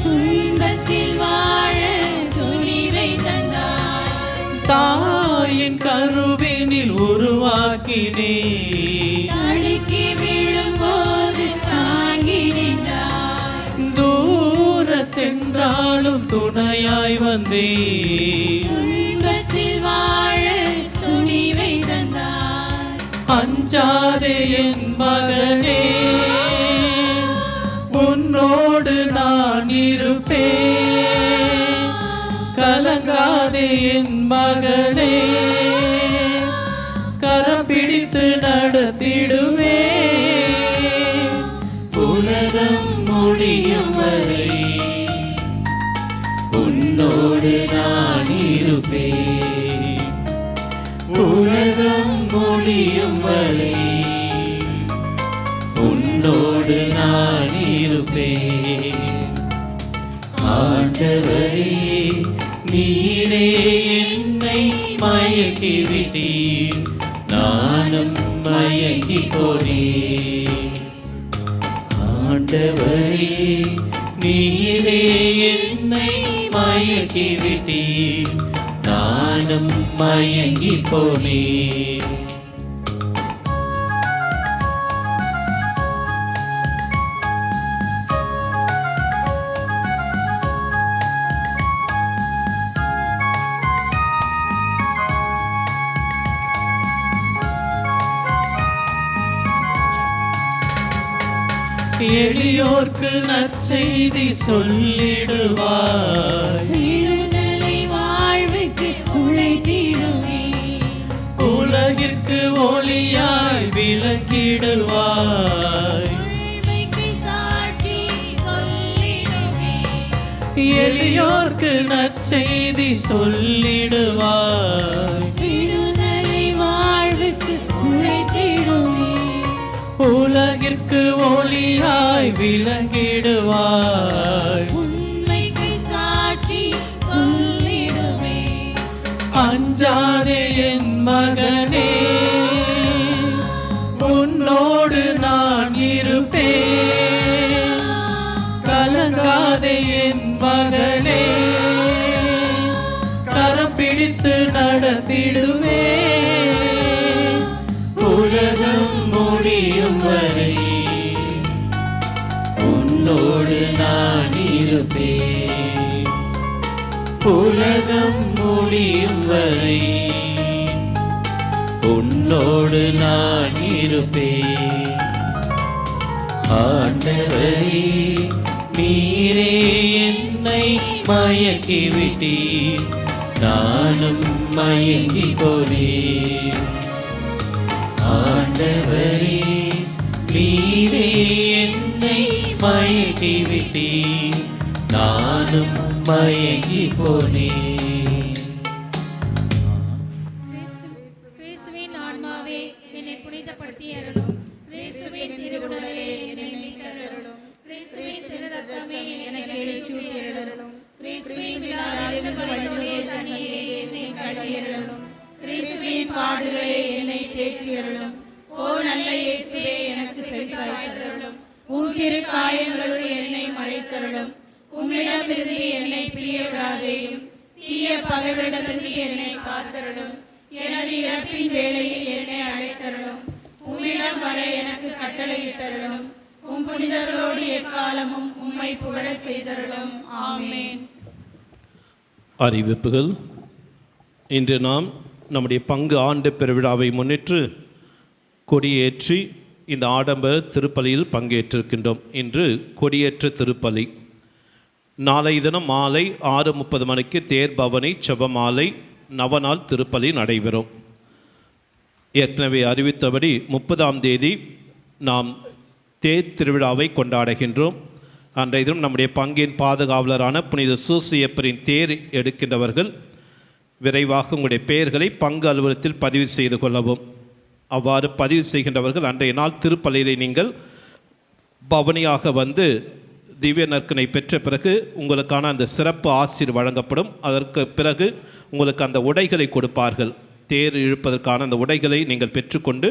துன்பத்தில் வாழ துணிவை தந்தாய். தாயின் கருவினில் உருவாக்கினே, தடுக்கி விழும்போது தாங்கி நின்றாய். தூர சென்றாலும் துணையாய் வந்தே, துன்பத்தில் வாழ துணிவை தந்தாய். அஞ்சாதே என் மகனே, உன்னோடு நான் இருப்பேன். கலங்காதே என் மகனே, கரம் பிடித்து நடத்திடுவே. உலகம் முடியும் வரை உன்னோடு நான் இருப்பேன். உலகம் முடியும் வரை உன்னோடு நான் இருப்பேன். ஆண்டவரே, நீரே என்னை மயக்கி விட்டீர், நானும் மயங்கி போனேன். ஆண்டவரே, நீரே என்னை மயக்கி விட்டீர், நானும் மயங்கி போனேன். எளியோர்க்கு நற்செய்தி சொல்லிடுவாய், விடுதலை வாழ்வுக்கு உழைத்திடுவே. உலகிற்கு ஒளியாய் விளங்கிடுவாய், உண்மைக்கு சாட்சி சொல்லிடுவே. எளியோர்க்கு நற்செய்தி சொல்லிடுவாய், விடுதலை வாழ்வுக்கு உழைத்திடுவே. உலகிற்கு ஒளியாய் விளங்கிடுவாய், உண்மைக்கு சாட்சி சொல்லிடுவே. அஞ்சாதே என் மகனே, உன்னோடு நான் இருப்பேன். கலங்காதே என் மகனே, கரம் பிடித்து நடத்திடுவே. உலகம் முடியும் வரை உன்னோடு நான் இருப்பேன். உலகம் முடியும் வரை உன்னோடு நான் இருப்பேன். ஆண்டவரே, நீரே என்னை மயக்கி விட்டீர், நானும் மயங்கி போனேன். ஆண்டவரே நீரே என்னை மயக்கி விட்டீர், நானும் மயங்கி போனேன். கிறிஸ்துவின் ஆன்மாவே என்னை புனிதப்படுத்தி அருளும். கிறிஸ்துவின் திருவுடலே என்னை மீட்டருளும். கிறிஸ்துவின் திரு ரத்தமே எனக்கு எரிச்சூட்டி அருளும். கிறிஸ்துவின் விழாவிலிருந்து வழிந்தோடிய தண்ணீரே என்னை கழுவி அருளும். கிறிஸ்துவின் பாடுகளே என்னை தேற்றி அருளும். ஓ நல்ல இயேசுவே எனக்கு செவிசாய்த்தருளும். உம் திரு காயங்களுள் என்னை மறைத்தருளும். உம்மிடமிருந்து என்னை பிரிய விடாதேயும். தீய பகைவரிடமிருந்து என்னை காத்தருளும். எனது இறப்பின் வேளையில் என்னை அழைத்தருளும். உம்மிடம் வர எனக்கு கட்டளையிட்டருளும். உம் புனிதர்களோடு எக்காலமும் உம்மை புகழ செய்தருளும். ஆமென். அறிவிப்புகள். இன்று நாம் நம்முடைய பங்கு ஆண்டு பெருவிழாவை முன்னிட்டு கொடியேற்றி இந்த ஆடம்பர திருப்பலியில் பங்கேற்றிருக்கின்றோம். இன்று கொடியேற்ற திருப்பலி. நாளை தினம் மாலை 6:30 மணிக்கு தேர் பவனி செபமாலை நவநாள் திருப்பலி நடைபெறும். ஏற்கனவே அறிவித்தபடி 30ஆம் தேதி நாம் தேர் திருவிழாவை கொண்டாடுகின்றோம். அன்றைய தினம் நம்முடைய பங்கின் பாதுகாவலரான புனித சூசியப்பரின் தேர் எடுக்கின்றவர்கள் விரைவாக உங்களுடைய பெயர்களை பங்கு அலுவலகத்தில் பதிவு செய்து கொள்ளவும். அவ்வாறு பதிவு செய்கின்றவர்கள் அன்றைய நாள் திருப்பலியிலே நீங்கள் பவனியாக வந்து திவ்ய நற்கனை பெற்ற பிறகு உங்களுக்கான அந்த சிறப்பு ஆசீர் வழங்கப்படும். அதற்கு பிறகு உங்களுக்கு அந்த உடைகளை கொடுப்பார்கள். தேர் இழுப்பதற்கான அந்த உடைகளை நீங்கள் பெற்றுக்கொண்டு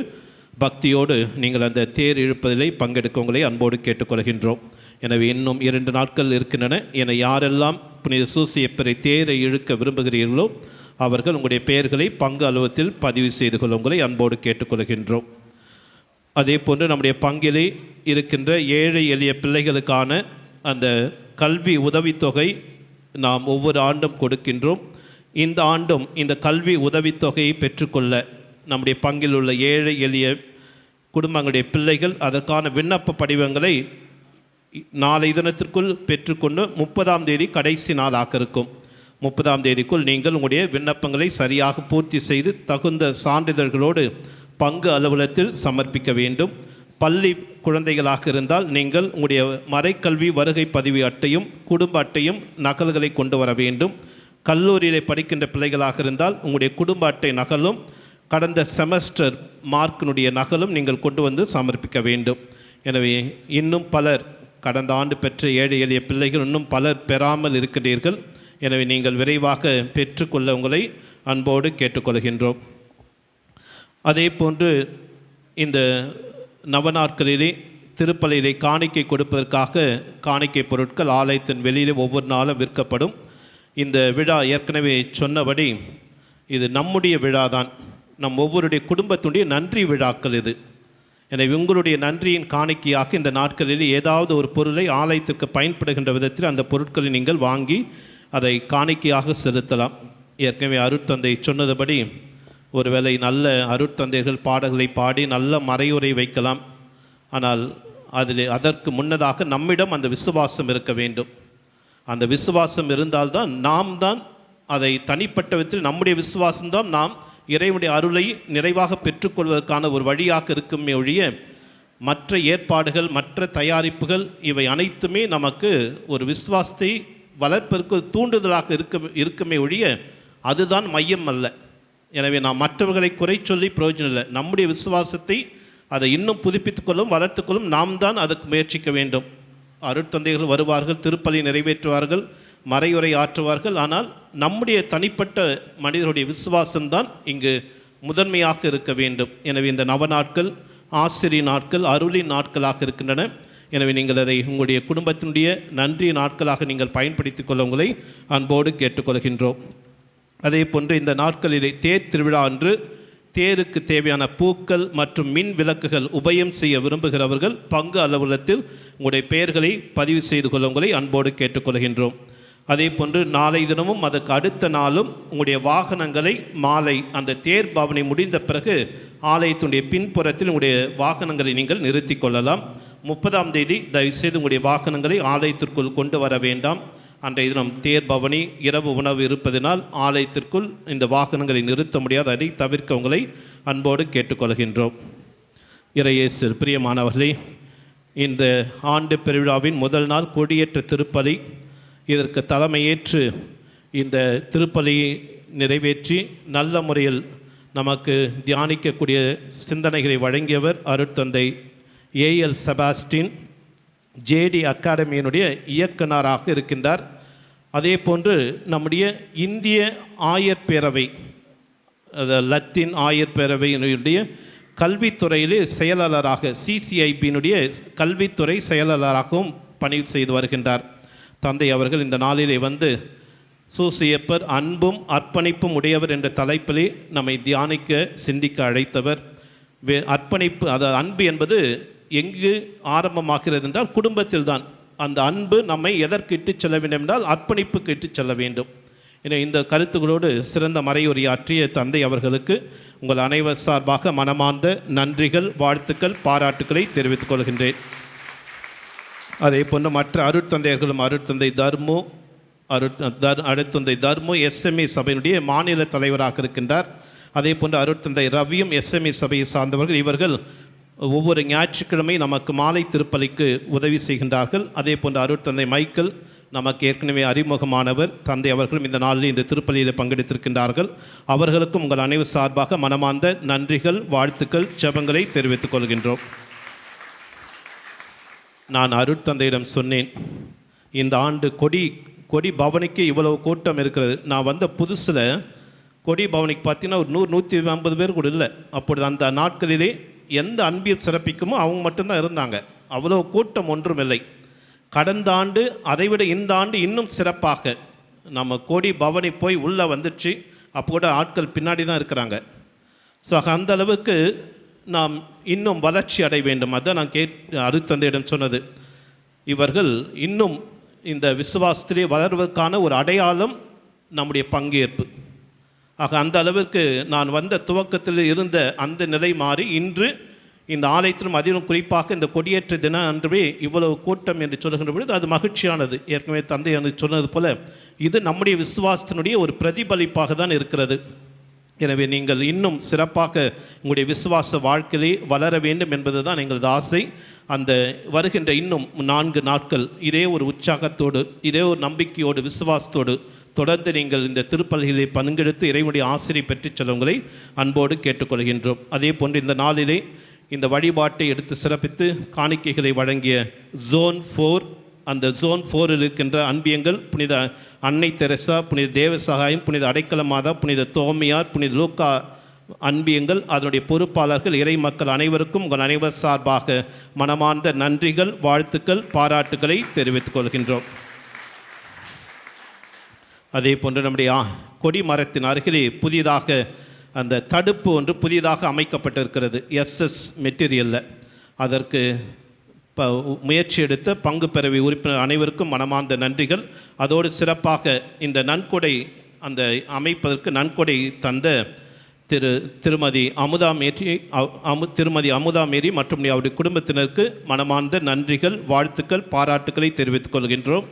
பக்தியோடு நீங்கள் அந்த தேர் இழுப்பதிலே பங்கெடுக்க உங்களை அன்போடு கேட்டுக்கொள்கின்றோம். எனவே இன்னும் 2 நாட்கள் இருக்கின்றன. என யாரெல்லாம் புனித சூசியப்பரை தேரை இழுக்க விரும்புகிறீர்களோ அவர்கள் உங்களுடைய பெயர்களை பங்கு அலுவலகத்தில் பதிவு செய்து கொள்ள உங்களை அன்போடு கேட்டுக்கொள்கின்றோம். அதே போன்று நம்முடைய பங்கிலே இருக்கின்ற ஏழை எளிய பிள்ளைகளுக்கான அந்த கல்வி உதவித்தொகை நாம் ஒவ்வொரு ஆண்டும் கொடுக்கின்றோம். இந்த ஆண்டும் இந்த கல்வி உதவித்தொகையை பெற்றுக்கொள்ள நம்முடைய பங்கில் உள்ள ஏழை எளிய குடும்பங்களுடைய பிள்ளைகள் அதற்கான விண்ணப்ப படிவங்களை நாளை தினத்திற்குள் பெற்றுக்கொண்டு 30ஆம் தேதி கடைசி நாளாக இருக்கும். 30ஆம் தேதிக்குள் நீங்கள் உங்களுடைய விண்ணப்பங்களை சரியாக பூர்த்தி செய்து தகுந்த சான்றிதழ்களோடு பங்கு அலுவலகத்தில் சமர்ப்பிக்க வேண்டும். பள்ளி குழந்தைகளாக இருந்தால் நீங்கள் உங்களுடைய மறைக்கல்வி வருகை பதிவு அட்டையும் குடும்ப அட்டையும் நகல்களை கொண்டு வர வேண்டும். கல்லூரியில் படிக்கின்ற பிள்ளைகளாக இருந்தால் உங்களுடைய குடும்ப அட்டை நகலும் கடந்த செமஸ்டர் மார்க்கினுடைய நகலும் நீங்கள் கொண்டு வந்து சமர்ப்பிக்க வேண்டும். எனவே இன்னும் பலர் கடந்த ஆண்டு பெற்ற ஏழை எளிய பிள்ளைகள் இன்னும் பலர் பெறாமல் இருக்கின்றீர்கள். எனவே நீங்கள் விரைவாக பெற்றுக்கொள்ள உங்களை அன்போடு கேட்டுக்கொள்கின்றோம். அதே போன்று இந்த நவநாட்களிலே திருப்பலியிலே காணிக்கை கொடுப்பதற்காக காணிக்கை பொருட்கள் ஆலயத்தின் வெளியிலே ஒவ்வொரு நாளும் விற்கப்படும். இந்த விழா ஏற்கனவே சொன்னபடி இது நம்முடைய விழாதான். நம் ஒவ்வொருடைய குடும்பத்துடைய நன்றி விழாக்கள் இது. எனவே உங்களுடைய நன்றியின் காணிக்கையாக இந்த நாட்களில் ஏதாவது ஒரு பொருளை ஆலயத்திற்கு பயன்படுகின்ற விதத்தில் அந்த பொருட்களை நீங்கள் வாங்கி அதை காணிக்கையாக செலுத்தலாம். ஏற்கனவே அருட்தந்தை சொன்னதுபடி ஒருவேளை நல்ல அருட்தந்தைகள் பாடல்களை பாடி நல்ல மறையுரை வைக்கலாம். ஆனால் அதற்கு முன்னதாக நம்மிடம் அந்த விசுவாசம் இருக்க வேண்டும். அந்த விசுவாசம் இருந்தால்தான் நாம் தான் அதை தனிப்பட்ட விதத்தில் நம்முடைய விசுவாசம்தான் நாம் இறைவனுடைய அருளை நிறைவாக பெற்றுக்கொள்வதற்கான ஒரு வழியாக இருக்குமே ஒழிய மற்ற ஏற்பாடுகள் மற்ற தயாரிப்புகள் இவை அனைத்துமே நமக்கு ஒரு விசுவாசத்தை வளர்ப்பதற்கு தூண்டுதலாக இருக்குமே ஒழிய அதுதான் மையம் அல்ல. எனவே நாம் மற்றவர்களை குறை சொல்லி பிரயோஜனம் இல்லை. நம்முடைய விசுவாசத்தை அதை இன்னும் புதுப்பித்துக்கொள்ளும் வளர்த்துக்கொள்ளும் நாம் தான் அதுக்கு முயற்சிக்க வேண்டும். அருட்தந்தைகள் வருவார்கள், திருப்பலி நிறைவேற்றுவார்கள், மறையுரை ஆற்றுவார்கள். ஆனால் நம்முடைய தனிப்பட்ட மனிதருடைய விசுவாசம்தான் இங்கு முதன்மையாக இருக்க வேண்டும். எனவே இந்த நவநாட்கள் ஆசிரிய நாட்கள் அருளின் நாட்களாக இருக்கின்றன. எனவே நீங்கள் அதை உங்களுடைய குடும்பத்தினுடைய நன்றி நாட்களாக நீங்கள் பயன்படுத்தி கொள்ள உங்களை அன்போடு கேட்டுக்கொள்கின்றோம். அதே போன்று இந்த நாட்களிலே தேர் திருவிழா அன்று தேருக்கு தேவையான பூக்கள் மற்றும் மின் விளக்குகள் உபயம் செய்ய விரும்புகிறவர்கள் பங்கு அலுவலகத்தில் உங்களுடைய பெயர்களை பதிவு செய்து கொள்ள உங்களை அன்போடு கேட்டுக்கொள்கின்றோம். அதே போன்று நாளை தினமும் அதற்கு அடுத்த நாளும் உங்களுடைய வாகனங்களை மாலை அந்த தேர் பவனி முடிந்த பிறகு ஆலயத்தினுடைய பின்புறத்தில் உங்களுடைய வாகனங்களை நீங்கள் நிறுத்தி கொள்ளலாம். 30ஆம் தேதி தயவுசெய்து உங்களுடைய வாகனங்களை ஆலயத்திற்குள் கொண்டு வர வேண்டாம். அன்றைய தினம் தேர் பவனி, இரவு உணவு இருப்பதனால் ஆலயத்திற்குள் இந்த வாகனங்களை நிறுத்த முடியாது. அதை தவிர்க்க உங்களை அன்போடு கேட்டுக்கொள்கின்றோம். இறையேசில் பிரியமானவர்களே, இந்த ஆண்டு பெருவிழாவின் முதல் நாள் கொடியேற்ற திருப்பலி. இதற்கு தலைமையேற்று இந்த திருப்பலியை நிறைவேற்றி நல்ல முறையில் நமக்கு தியானிக்கக்கூடிய சிந்தனைகளை வழங்கியவர் அருட்தந்தை ஏஎல் செபாஸ்டின், ஜேடி அகாடமியினுடைய இயக்குனராக இருக்கின்றார். அதே போன்று நம்முடைய இந்திய ஆயர் பேரவை, லத்தீன் ஆயர் பேரவையினுடைய கல்வித்துறையிலே செயலாளராக, சிசிஐபியினுடைய கல்வித்துறை செயலாளராகவும் பணி செய்து வருகின்றார். தந்தை அவர்கள் இந்த நாளிலே வந்து சூசையப்பர் அன்பும் அர்ப்பணிப்பும் உடையவர் என்ற தலைப்பிலே நம்மை தியானிக்க சிந்திக்க அழைத்தவர். அர்ப்பணிப்பு, அதாவது அன்பு என்பது எங்கு ஆரம்பமாகிறது என்றால் குடும்பத்தில் தான். அந்த அன்பு நம்மை எதற்கு இட்டுச் செல்ல வேண்டும் என்றால் அர்ப்பணிப்புக்கு இட்டுச் செல்ல வேண்டும். என இந்த கருத்துக்களோடு சிறந்த மறையுரையாற்றிய தந்தை அவர்களுக்கு உங்கள் அனைவர் சார்பாக மனமார்ந்த நன்றிகள், வாழ்த்துக்கள், பாராட்டுக்களை தெரிவித்துக் கொள்கின்றேன். அதே போன்று மற்ற அருட்தந்தையர்களும், அருட்தந்தை தர்மு அருட்தந்தை தர்மு எஸ்எம்இ சபையினுடைய மாநில தலைவராக இருக்கின்றார். அதே போன்று அருட்தந்தை ரவியும் எஸ்எம்இ சபையை சார்ந்தவர்கள். இவர்கள் ஒவ்வொரு ஞாயிற்றுக்கிழமை நமக்கு மாலை திருப்பலிக்கு உதவி செய்கின்றார்கள். அதே போன்று அருட்தந்தை மைக்கேல் நமக்கு ஏற்கனவே அறிமுகமானவர். தந்தை அவர்களும் இந்த நாளில் இந்த திருப்பலியில் பங்கெடுத்திருக்கின்றார்கள். அவர்களுக்கும் உங்கள் அனைவர் சார்பாக மனமார்ந்த நன்றிகள், வாழ்த்துக்கள், ஜெபங்களை தெரிவித்துக் கொள்கின்றோம். நான் அருட்தந்தையிடம் சொன்னேன், இந்த ஆண்டு கொடி பவனிக்கு இவ்வளவு கூட்டம் இருக்கிறது. நான் வந்த புதுசில் கொடி பவனிக்கு பார்த்தீங்கன்னா ஒரு 100-150 பேர் கூட இல்லை. அப்பொழுது அந்த நாட்களிலே எந்த அன்பியம் சிறப்பிக்குமோ அவங்க மட்டும்தான் இருந்தாங்க. அவ்வளோ கூட்டம் ஒன்றும் இல்லை. கடந்த ஆண்டு அதைவிட இந்த ஆண்டு இன்னும் சிறப்பாக நம்ம கொடி பவனி போய் உள்ளே வந்துடுச்சு. அப்போ கூட ஆட்கள் பின்னாடி தான் இருக்கிறாங்க. ஸோ அந்த அளவுக்கு நாம் இன்னும் வளர்ச்சி அடைய வேண்டும். அதுதான் நான் அருட்தந்தையிடம் சொன்னது. இவர்கள் இன்னும் இந்த விசுவாசத்திலே வளர்வதற்கான ஒரு அடையாளம் நம்முடைய பங்கேற்பு. ஆக அந்த அளவிற்கு நான் வந்த துவக்கத்தில் இருந்த அந்த நிலை மாறி இன்று இந்த ஆலயத்திலும் அதிலும் குறிப்பாக இந்த கொடியேற்ற தினம் அன்றே இவ்வளவு கூட்டம் என்று சொல்கின்ற பொழுது அது மகிழ்ச்சியானது. ஏற்கனவே தந்தை எனக்கு சொன்னது போல இது நம்முடைய விசுவாசத்தினுடைய ஒரு பிரதிபலிப்பாக தான் இருக்கிறது. எனவே நீங்கள் இன்னும் சிறப்பாக உங்களுடைய விசுவாச வாழ்க்கையிலே வளர வேண்டும் என்பது தான் எங்களது ஆசை. அந்த வருகின்ற இன்னும் 4 நாட்கள் இதே ஒரு உற்சாகத்தோடு, இதே ஒரு நம்பிக்கையோடு, விசுவாசத்தோடு தொடர்ந்து நீங்கள் இந்த திருப்பலிகளை பங்கெடுத்து இறைவனுடைய ஆசிரியை பெற்றுச் செல்வங்களை அன்போடு கேட்டுக்கொள்கின்றோம். அதே போன்று இந்த நாளிலே இந்த வழிபாட்டை எடுத்து சிறப்பித்து காணிக்கைகளை வழங்கிய ஜோன் 4, அந்த ஜோன் 4 இருக்கின்ற அன்பியங்கள் புனித அன்னை தெரசா, புனித தேவசகாயம், புனித அடைக்கல மாதா, புனித தோமையார், புனித லூக்கா அன்பியங்கள், அதனுடைய பொறுப்பாளர்கள், இறை மக்கள் அனைவருக்கும் உங்கள் அனைவர் சார்பாக மனமார்ந்த நன்றிகள், வாழ்த்துக்கள், பாராட்டுக்களை தெரிவித்துக் கொள்கின்றோம். அதே போன்று நம்முடைய கொடி மரத்தின் அருகிலே புதிதாக அந்த தடுப்பு ஒன்று புதிதாக அமைக்கப்பட்டிருக்கிறது. எஸ்எஸ் மெட்டீரியலில் அதற்கு முயற்சி எடுத்த பங்கு பெறவை உறுப்பினர் அனைவருக்கும் மனமார்ந்த நன்றிகள். அதோடு சிறப்பாக இந்த நன்கொடை அந்த அமைப்பதற்கு நன்கொடை தந்த திருமதி அமுதா மேரி மற்றும் அவருடைய குடும்பத்தினருக்கு மனமார்ந்த நன்றிகள், வாழ்த்துக்கள், பாராட்டுக்களை தெரிவித்துக் கொள்கின்றோம்.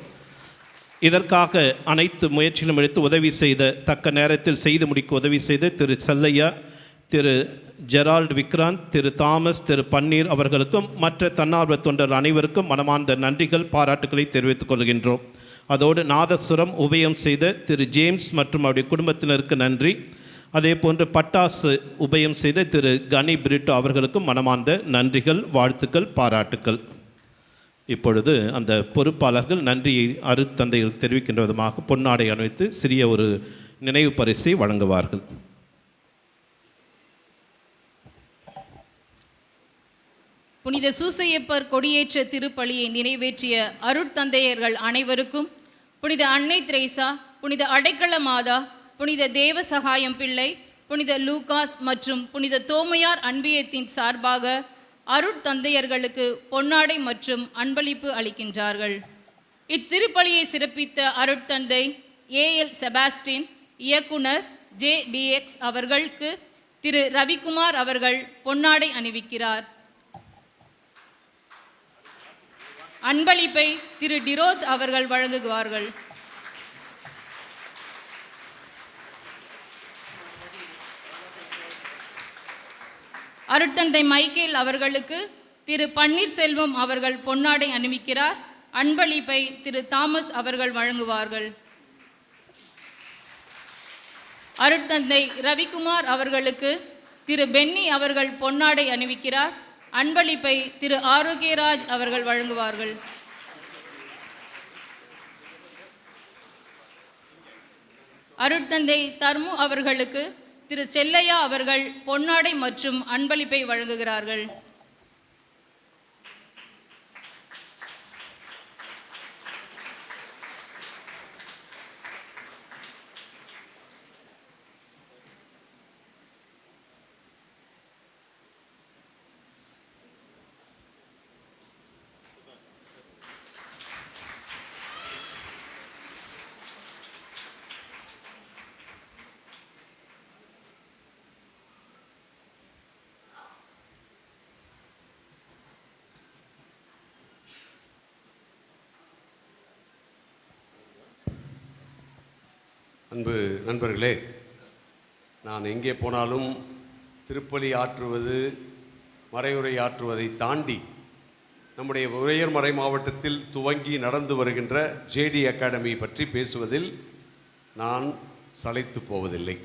இதற்காக அனைத்து முயற்சிகளும் எடுத்து உதவி செய்த, தக்க நேரத்தில் செய்து முடிக்க உதவி செய்த திரு செல்லையா, திரு ஜெரால்டு விக்ராந்த், திரு தாமஸ், திரு பன்னீர் அவர்களுக்கும் மற்ற தன்னார்வ தொண்டர் அனைவருக்கும் மனமார்ந்த நன்றிகள், பாராட்டுக்களை தெரிவித்துக் கொள்கின்றோம். அதோடு நாதசுரம் உபயம் செய்த திரு ஜேம்ஸ் மற்றும் அவருடைய குடும்பத்தினருக்கு நன்றி. அதே போன்று பட்டாசு உபயம் செய்த திரு கனி பிரிட்டோ அவர்களுக்கும் மனமார்ந்த நன்றிகள், வாழ்த்துக்கள், பாராட்டுக்கள். இப்பொழுது அந்த பொறுப்பாளர்கள் நன்றியை அருட்தந்தைகள் தெரிவிக்கின்ற விதமாக பொன்னாடை அணிவித்து சிறிய ஒரு நினைவு பரிசை வழங்குவார்கள். புனித சூசையப்பர் கொடியேற்ற திருப்பலியை நிறைவேற்றிய அருட்தந்தையர்கள் அனைவருக்கும், புனித அன்னை திரேசா, புனித அடைக்கல மாதா, புனித தேவசகாயம் பிள்ளை, புனித லூகாஸ் மற்றும் புனித தோமையார் அன்பியத்தின் சார்பாக அருட்தந்தையர்களுக்கு பொன்னாடை மற்றும் அன்பளிப்பு அளிக்கின்றார்கள். இத்திருப்பலியை சிறப்பித்த அருட்தந்தை ஏஎல் செபாஸ்டின், இயக்குனர் JDX அவர்களுக்கு திரு ரவிக்குமார் அவர்கள் பொன்னாடை அணிவிக்கிறார். அன்பளிப்பை திரு டிரோஸ் அவர்கள் வழங்குவார்கள். அருட்தந்தை மைக்கேல் அவர்களுக்கு திரு பன்னீர்செல்வம் அவர்கள் பொன்னாடை அணிவிக்கிறார். அன்பளிப்பை திரு தாமஸ் அவர்கள் வழங்குவார்கள். அருட்தந்தை ரவிக்குமார் அவர்களுக்கு திரு பென்னி அவர்கள் பொன்னாடை அணிவிக்கிறார். அன்பளிப்பை திரு ஆரோக்கியராஜ் அவர்கள் வழங்குவார்கள். அருட்தந்தை தர்மு அவர்களுக்கு திரு செல்லையா அவர்கள் பொன்னாடை மற்றும் அன்பளிப்பை வழங்குகிறார்கள். அன்பு நண்பர்களே, நான் எங்கே போனாலும் திருப்பலி ஆற்றுவது, மறையுரை ஆற்றுவதை தாண்டி நம்முடைய உறையூர் மாவட்டத்தில் துவங்கி நடந்து வருகின்ற ஜேடி அகாடமி பற்றி பேசுவதில் நான் சளைத்து போவதில்லை.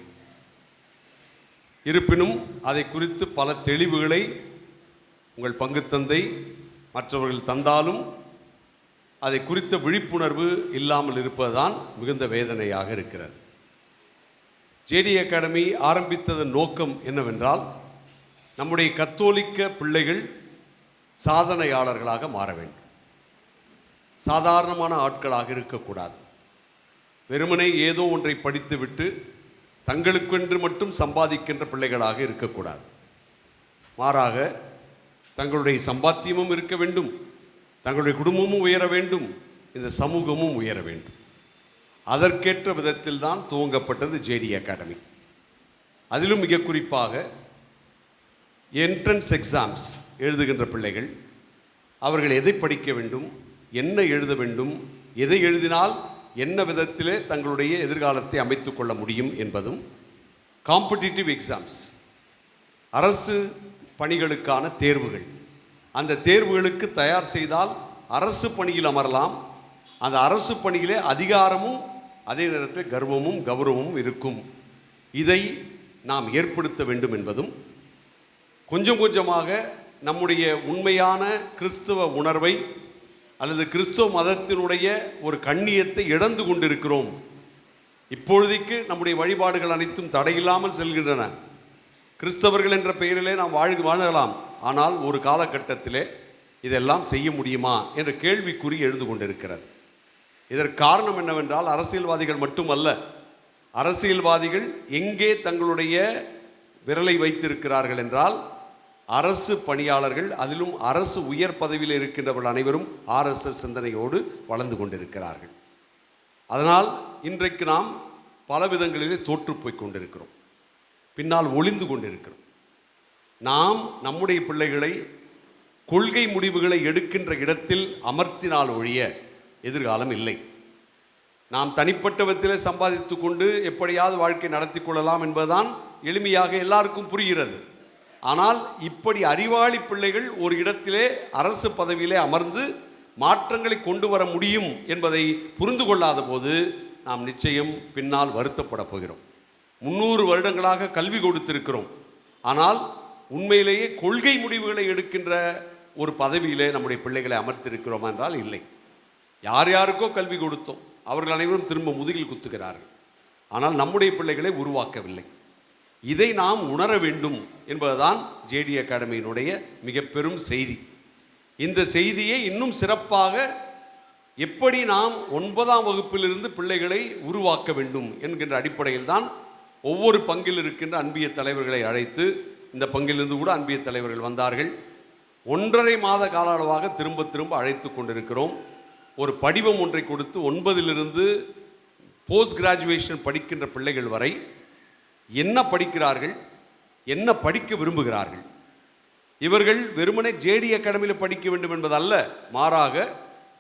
இருப்பினும் அதை குறித்து பல தெளிவுகளை உங்கள் பங்குத்தந்தை மற்றவர்கள் தந்தாலும் அதை குறித்த விழிப்புணர்வு இல்லாமல் இருப்பதுதான் மிகுந்த வேதனையாக இருக்கிறது. ஜேடி அகாடமி ஆரம்பித்ததன் நோக்கம் என்னவென்றால், நம்முடைய கத்தோலிக்க பிள்ளைகள் சாதனையாளர்களாக மாற வேண்டும். சாதாரணமான ஆட்களாக இருக்கக்கூடாது. வெறுமனே ஏதோ ஒன்றை படித்துவிட்டு தங்களுக்கென்று மட்டும் சம்பாதிக்கின்ற பிள்ளைகளாக இருக்கக்கூடாது. மாறாக தங்களுடைய சம்பாத்தியமும் இருக்க வேண்டும், தங்களுடைய குடும்பமும் உயர வேண்டும், இந்த சமூகமும் உயர வேண்டும். அதற்கேற்ற விதத்தில் தான் துவங்கப்பட்டது ஜேடி அகாடமி. அதிலும் மிக குறிப்பாக என்ட்ரன்ஸ் எக்ஸாம்ஸ் எழுதுகின்ற பிள்ளைகள் அவர்கள் எதை படிக்க வேண்டும், என்ன எழுத வேண்டும், எதை எழுதினால் என்ன விதத்திலே தங்களுடைய எதிர்காலத்தை அமைத்து கொள்ள முடியும் என்பதும், காம்படிட்டிவ் எக்ஸாம்ஸ் அரசு பணிகளுக்கான தேர்வுகள், அந்த தேர்வுகளுக்கு தயார் செய்தால் அரசு பணியில் அமரலாம், அந்த அரசு பணியிலே அதிகாரமும் அதே நேரத்தில் கர்வமும் கௌரவமும் இருக்கும். இதை நாம் ஏற்படுத்த வேண்டும் என்பதும், கொஞ்சம் கொஞ்சமாக நம்முடைய உண்மையான கிறிஸ்தவ உணர்வை அல்லது கிறிஸ்தவ மதத்தினுடைய ஒரு கண்ணியத்தை இழந்து கொண்டிருக்கிறோம். இப்பொழுதைக்கு நம்முடைய வழிபாடுகள் அனைத்தும் தடையில்லாமல் செல்கின்றன. கிறிஸ்தவர்கள் என்ற பெயரிலே நாம் வாழலாம், ஆனால் ஒரு காலகட்டத்திலே இதெல்லாம் செய்ய முடியுமா என்ற கேள்விக்குறி எழுந்து கொண்டிருக்கிறது. இதற்கு காரணம் என்னவென்றால், அரசியல்வாதிகள் மட்டுமல்ல, அரசியல்வாதிகள் எங்கே தங்களுடைய விரலை வைத்திருக்கிறார்கள் என்றால், அரசு பணியாளர்கள், அதிலும் அரசு உயர் பதவியில் இருக்கின்றவர்கள் அனைவரும் ஆர்எஸ்எஸ் சிந்தனையோடு வளர்ந்து கொண்டிருக்கிறார்கள். அதனால் இன்றைக்கு நாம் பல விதங்களிலே தோற்று போய் கொண்டிருக்கிறோம், பின்னால் ஒளிந்து கொண்டிருக்கிறோம். நாம் நம்முடைய பிள்ளைகளை கொள்கை முடிவுகளை எடுக்கின்ற இடத்தில் அமர்த்தினால் ஒழிய எதிர்காலம் இல்லை. நாம் தனிப்பட்ட விதத்தில் சம்பாதித்து கொண்டு எப்படியாவது வாழ்க்கை நடத்தி கொள்ளலாம் என்பதுதான் எளிமையாக எல்லாருக்கும் புரிகிறது. ஆனால் இப்படி அறிவாளி பிள்ளைகள் ஒரு இடத்திலே அரசு பதவியிலே அமர்ந்து மாற்றங்களை கொண்டு வர முடியும் என்பதை புரிந்து கொள்ளாத போது நாம் நிச்சயம் பின்னால் வருத்தப்பட போகிறோம். 300 வருடங்களாக கல்வி கொடுத்திருக்கிறோம், ஆனால் உண்மையிலேயே கொள்கை முடிவுகளை எடுக்கின்ற ஒரு பதவியிலே நம்முடைய பிள்ளைகளை அமர்த்திருக்கிறோம் என்றால் இல்லை. யார் யாருக்கோ கல்வி கொடுத்தோம், அவர்கள் அனைவரும் திரும்ப முதுகில் குத்துகிறார்கள், ஆனால் நம்முடைய பிள்ளைகளை உருவாக்கவில்லை. இதை நாம் உணர வேண்டும் என்பதுதான் ஜேடி அகாடமியினுடைய மிக பெரும் செய்தி. இந்த செய்தியை இன்னும் சிறப்பாக எப்படி நாம் 9ஆம் வகுப்பிலிருந்து பிள்ளைகளை உருவாக்க வேண்டும் என்கின்ற அடிப்படையில் தான் ஒவ்வொரு பங்கில் இருக்கின்ற அன்பிய தலைவர்களை அழைத்து, இந்த பங்கிலிருந்து கூட அன்பிய தலைவர்கள் வந்தார்கள், 1.5 மாத கால அளவாக திரும்ப திரும்ப அழைத்து கொண்டிருக்கிறோம். ஒரு படிவம் ஒன்றை கொடுத்து 9லிருந்து போஸ்ட் கிராஜுவேஷன் படிக்கின்ற பிள்ளைகள் வரை என்ன படிக்கிறார்கள், என்ன படிக்க விரும்புகிறார்கள். இவர்கள் வெறுமனே ஜேடி அகாடமியில் படிக்க வேண்டும் என்பதல்ல, மாறாக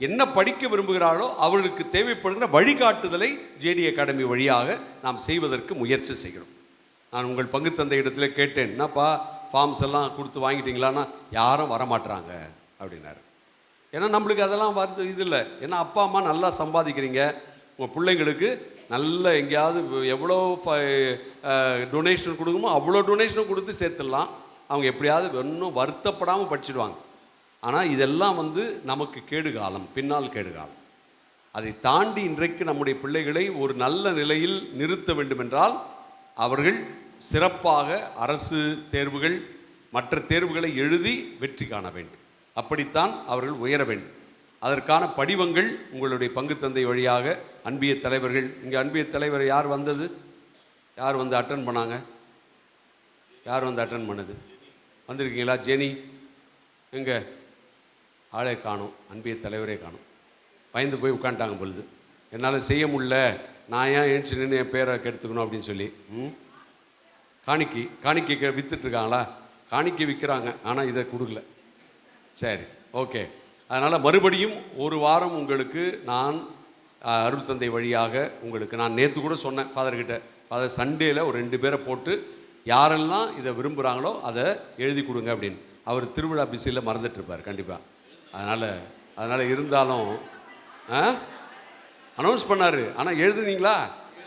என்ன படிக்க விரும்புகிறாளோ அவர்களுக்கு தேவைப்படுகிற வழிகாட்டுதலை ஜேடி அகாடமி வழியாக நாம் செய்வதற்கு முயற்சி செய்கிறோம். நான் உங்கள் பங்கு தந்தை இடத்துல கேட்டேன், என்னப்பா ஃபார்ம்ஸ் எல்லாம் கொடுத்து வாங்கிட்டீங்களான்னா யாரும் வரமாட்டுறாங்க அப்படின்னாரு. ஏன்னா நம்மளுக்கு அதெல்லாம் இது இல்லை. ஏன்னா அப்பா அம்மா நல்லா சம்பாதிக்கிறீங்க, உங்கள் பிள்ளைங்களுக்கு நல்ல எங்கேயாவது எவ்வளோ டொனேஷன் கொடுக்குமோ அவ்வளோ டொனேஷனும் கொடுத்து சேர்த்துடலாம். அவங்க எப்படியாவது இன்னும் வருத்தப்படாமல் படிச்சிடுவாங்க. ஆனால் இதெல்லாம் நமக்கு கேடுகாலம், பின்னால் கேடுகாலம். அதை தாண்டி இன்றைக்கு நம்முடைய பிள்ளைகளை ஒரு நல்ல நிலையில் நிறுத்த வேண்டுமென்றால் அவர்கள் சிறப்பாக அரசு தேர்வுகள் மற்ற தேர்வுகளை எழுதி வெற்றி காண வேண்டும். அப்படித்தான் அவர்கள் உயர வேண்டும். அதற்கான படிவங்கள் உங்களுடைய பங்கு தந்தை வழியாக அன்பிய தலைவர்கள், இங்கே அன்பிய தலைவர் யார் வந்தது, யார் வந்து அட்டன் பண்ணாங்க, யார் வந்து அட்டன் பண்ணது, வந்திருக்கீங்களா? ஜெனி எங்கே? ஆளே காணும், அன்பிய தலைவரே காணும். பயந்து போய் உட்காந்துட்டாங்க பொழுது. என்னால் செய்ய முடியல, நான் ஏன் ஏன்ச்சு நின்று என் பேரை கெடுத்துக்கணும் அப்படின்னு சொல்லி காணிக்கை விற்றுட்ருக்காங்களா? காணிக்கை விற்கிறாங்க, ஆனால் இதை கொடுக்கல. சரி, ஓகே. அதனால் மறுபடியும் ஒரு வாரம் உங்களுக்கு நான் அருட்தந்தை வழியாக உங்களுக்கு நான் நேற்று கூட சொன்னேன் ஃபாதர்கிட்ட, ஃபாதர் சண்டேயில் ஒரு 2 பேரை போட்டு யாரெல்லாம் இதை விரும்புகிறாங்களோ அதை எழுதி கொடுங்க அப்படின்னு. அவர் திருவிழா பிஸியில் மறந்துட்டுருப்பார் கண்டிப்பாக. அதனால் இருந்தாலும் அனௌன்ஸ் பண்ணார். ஆனால் எழுதுனீங்களா?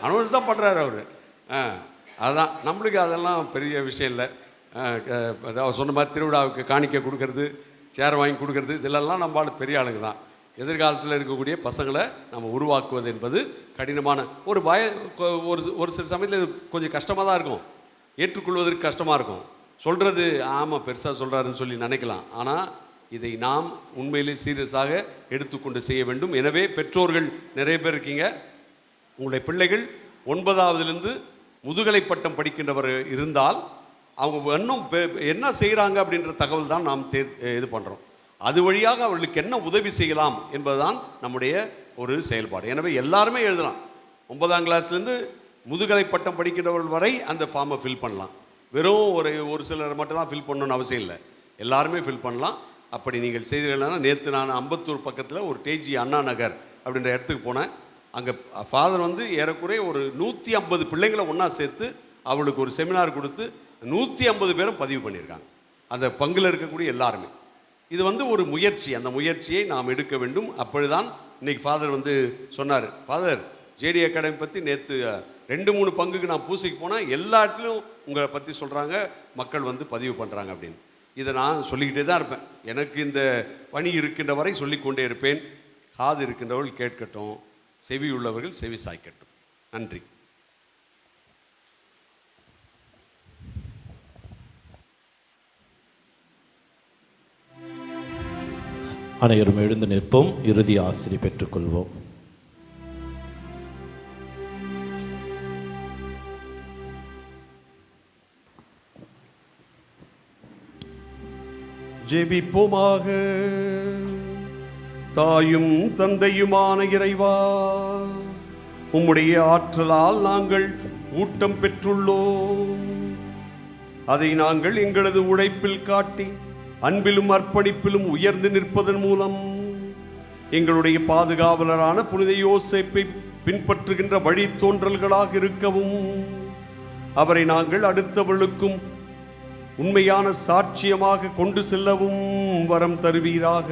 அனௌன்ஸ் தான் பண்ணுறாரு அவர். அதுதான் நம்மளுக்கு அதெல்லாம் பெரிய விஷயம் இல்லை. அவர் சொன்ன மாதிரி திருவிழாவுக்கு காணிக்கை கொடுக்கறது, சேர் வாங்கி கொடுக்கறது, இதெல்லாம் நம்மளால் பெரிய ஆளுங்க தான். எதிர்காலத்தில் இருக்கக்கூடிய பசங்களை நம்ம உருவாக்குவது என்பது கடினமான ஒரு சில சமயத்தில் கொஞ்சம் கஷ்டமாக தான் இருக்கும், ஏற்றுக்கொள்வதற்கு கஷ்டமாக இருக்கும். சொல்கிறது ஆமாம் பெருசாக சொல்கிறாருன்னு சொல்லி நினைக்கலாம். ஆனால் இதை நாம் உண்மையிலே சீரியஸாக எடுத்துக்கொண்டு செய்ய வேண்டும். எனவே பெற்றோர்கள் நிறைய பேர் இருக்கீங்க, உங்களுடைய பிள்ளைகள் 9ஆவதுலேருந்து முதுகலை பட்டம் படிக்கின்றவர் இருந்தால் அவங்க இன்னும் என்ன செய்கிறாங்க அப்படின்ற தகவல் தான் நாம் இது பண்ணுறோம். அது வழியாக அவர்களுக்கு என்ன உதவி செய்யலாம் என்பதுதான் நம்முடைய ஒரு செயல்பாடு. எனவே எல்லாருமே எழுதலாம். 9ஆம் கிளாஸ்லேருந்து முதுகலை பட்டம் படிக்கின்றவர்கள் வரை அந்த ஃபார்மை ஃபில் பண்ணலாம். வெறும் ஒரு சிலர் மட்டும் தான் ஃபில் பண்ணணும்னு அவசியம் இல்லை, எல்லாருமே ஃபில் பண்ணலாம். அப்படி நீங்கள் செய்தீர்கள்னா, நேற்று நான் அம்பத்தூர் பக்கத்தில் ஒரு டேஜி அண்ணா நகர் அப்படின்ற இடத்துக்கு போனேன். அங்கே ஃபாதர் ஏறக்குறைய ஒரு 150 பிள்ளைங்களை ஒன்றா சேர்த்து அவளுக்கு ஒரு செமினார் கொடுத்து 150 பேரும் பதிவு பண்ணியிருக்காங்க, அந்த பங்கில் இருக்கக்கூடிய எல்லாருமே. இது ஒரு முயற்சி, அந்த முயற்சியை நாம் எடுக்க வேண்டும். அப்பொழுதுதான் இன்றைக்கி ஃபாதர் சொன்னார், ஃபாதர் ஜேடி அகாடமி பற்றி நேற்று 2-3 பங்குக்கு நான் பூசைக்கு போனால் எல்லா இடத்துலையும் உங்களை பற்றி சொல்கிறாங்க, மக்கள் பதிவு பண்ணுறாங்க அப்படின்னு. இதை நான் சொல்லிக்கிட்டே தான் இருப்பேன். எனக்கு இந்த பணி இருக்கின்ற வரை சொல்லிக்கொண்டே இருப்பேன். காது இருக்கின்றவர்கள் கேட்கட்டும், செவி உள்ளவர்கள் செவி சாய்க்கட்டும். நன்றி. அனைவரும் எழுந்து நிற்போம். இறுதி ஆசிரி பெற்றுக்கொள்வோம். ஜெபிப்போமாக. தாயும் தந்தையுமான இறைவா, உம்முடைய ஆற்றலால் நாங்கள் ஊட்டம் பெற்றுள்ளோம். அதை நாங்கள் எங்களது உழைப்பில் காட்டி அன்பிலும் அர்ப்பணிப்பிலும் உயர்ந்து நிற்பதன் மூலம் எங்களுடைய பாதுகாவலரான புனித யோசேப்பை பின்பற்றுகின்ற வழித்தோன்றல்களாக இருக்கவும், அவரை நாங்கள் அடுத்தவர்களுக்கும் உண்மையான சாட்சியமாக கொண்டு செல்லவும் வரம் தருவீராக.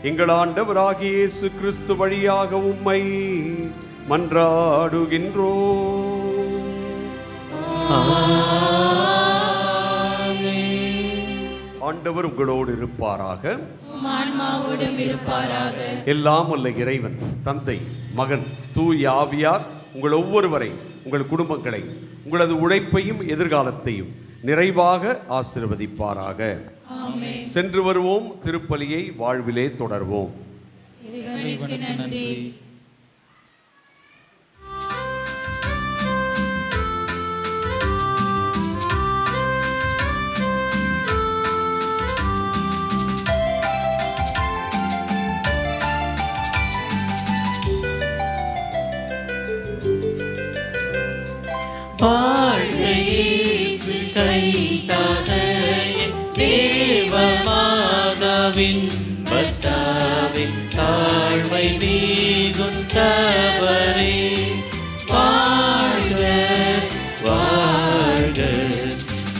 எங்கள் ஆண்டவராகிய இயேசு கிறிஸ்து வழியாக உம்மை மன்றாடுகின்றோம். ஆண்டவர் உங்களோடு இருப்பாராக. எல்லாம் வல்ல இறைவன் தந்தை, மகன், தூய ஆவியார் உங்கள் ஒவ்வொருவரை, உங்கள் குடும்பங்களை, உங்களது உழைப்பையும் எதிர்காலத்தையும் நிறைவாக ஆசீர்வதிப்பாராக. சென்று வருவோம். திருப்பலியை வாழ்விலே தொடர்வோம். தேவமாதாவின் பட்டாவே தாழ்மை நீகுந்தவரே வாழ்க வாழ்க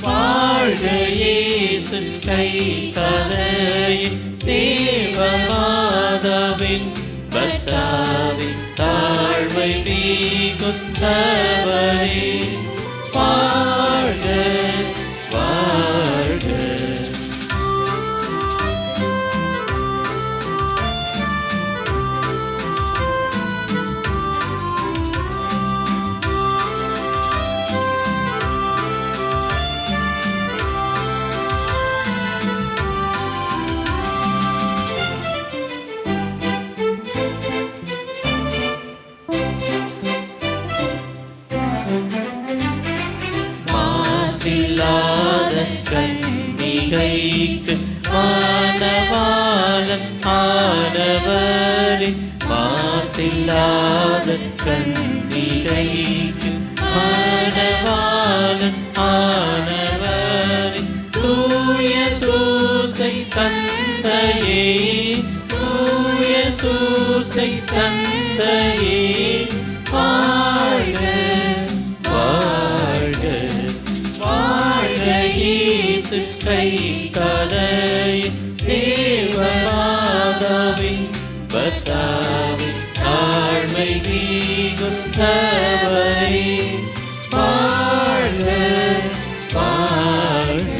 வாழ்க இயேசு கைகரையின் தேவமாதாவின் பத்தாவின் தாழ்மை நீகுந்தவரே வாழ்க வாழ்க. மாசில்லாத கன்னிகைக்கு மானவாளன் ஆனவரே மாசில்லாத கன்னிகைக்கு மானவாளன் ஆனவரே தூய சூசை தந்தையே தூய சூசை தந்தையே வாழ்க வாழ்க வாழ்க இயேசு கைகரையின் தேவமாதாவின் பத்தாவின் தாழ்மை நீகுந்தவரே வாழ்க வாழ்க.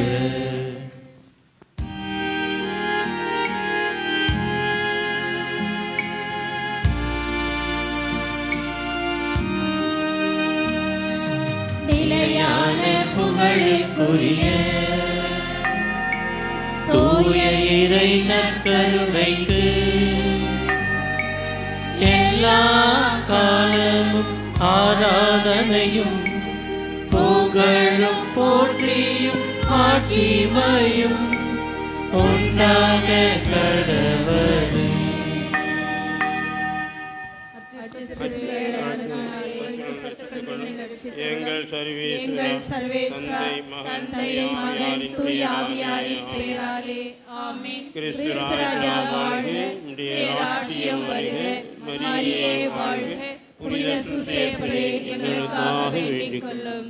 நிலையான புகழுக்குரிய தூய இறை நற்கருணைக்கு எல்லா காலமும் ஆராதனையும் புகழும் போற்றியும் ஆட்சிமையும் உண்டாக கடவது. எங்கள் சர்வேஸ்வரா தந்தை மகன் தூய ஆவியாரின் பெயராலே ஆமென். கிறிஸ்து ராஜா வாழ்க, உம்முடைய ராஜ்யம் வருக, மரியே வாழ்க, புனித சூசேப்பரே எங்களுக்காக வேண்டிக் கொள்ளும்.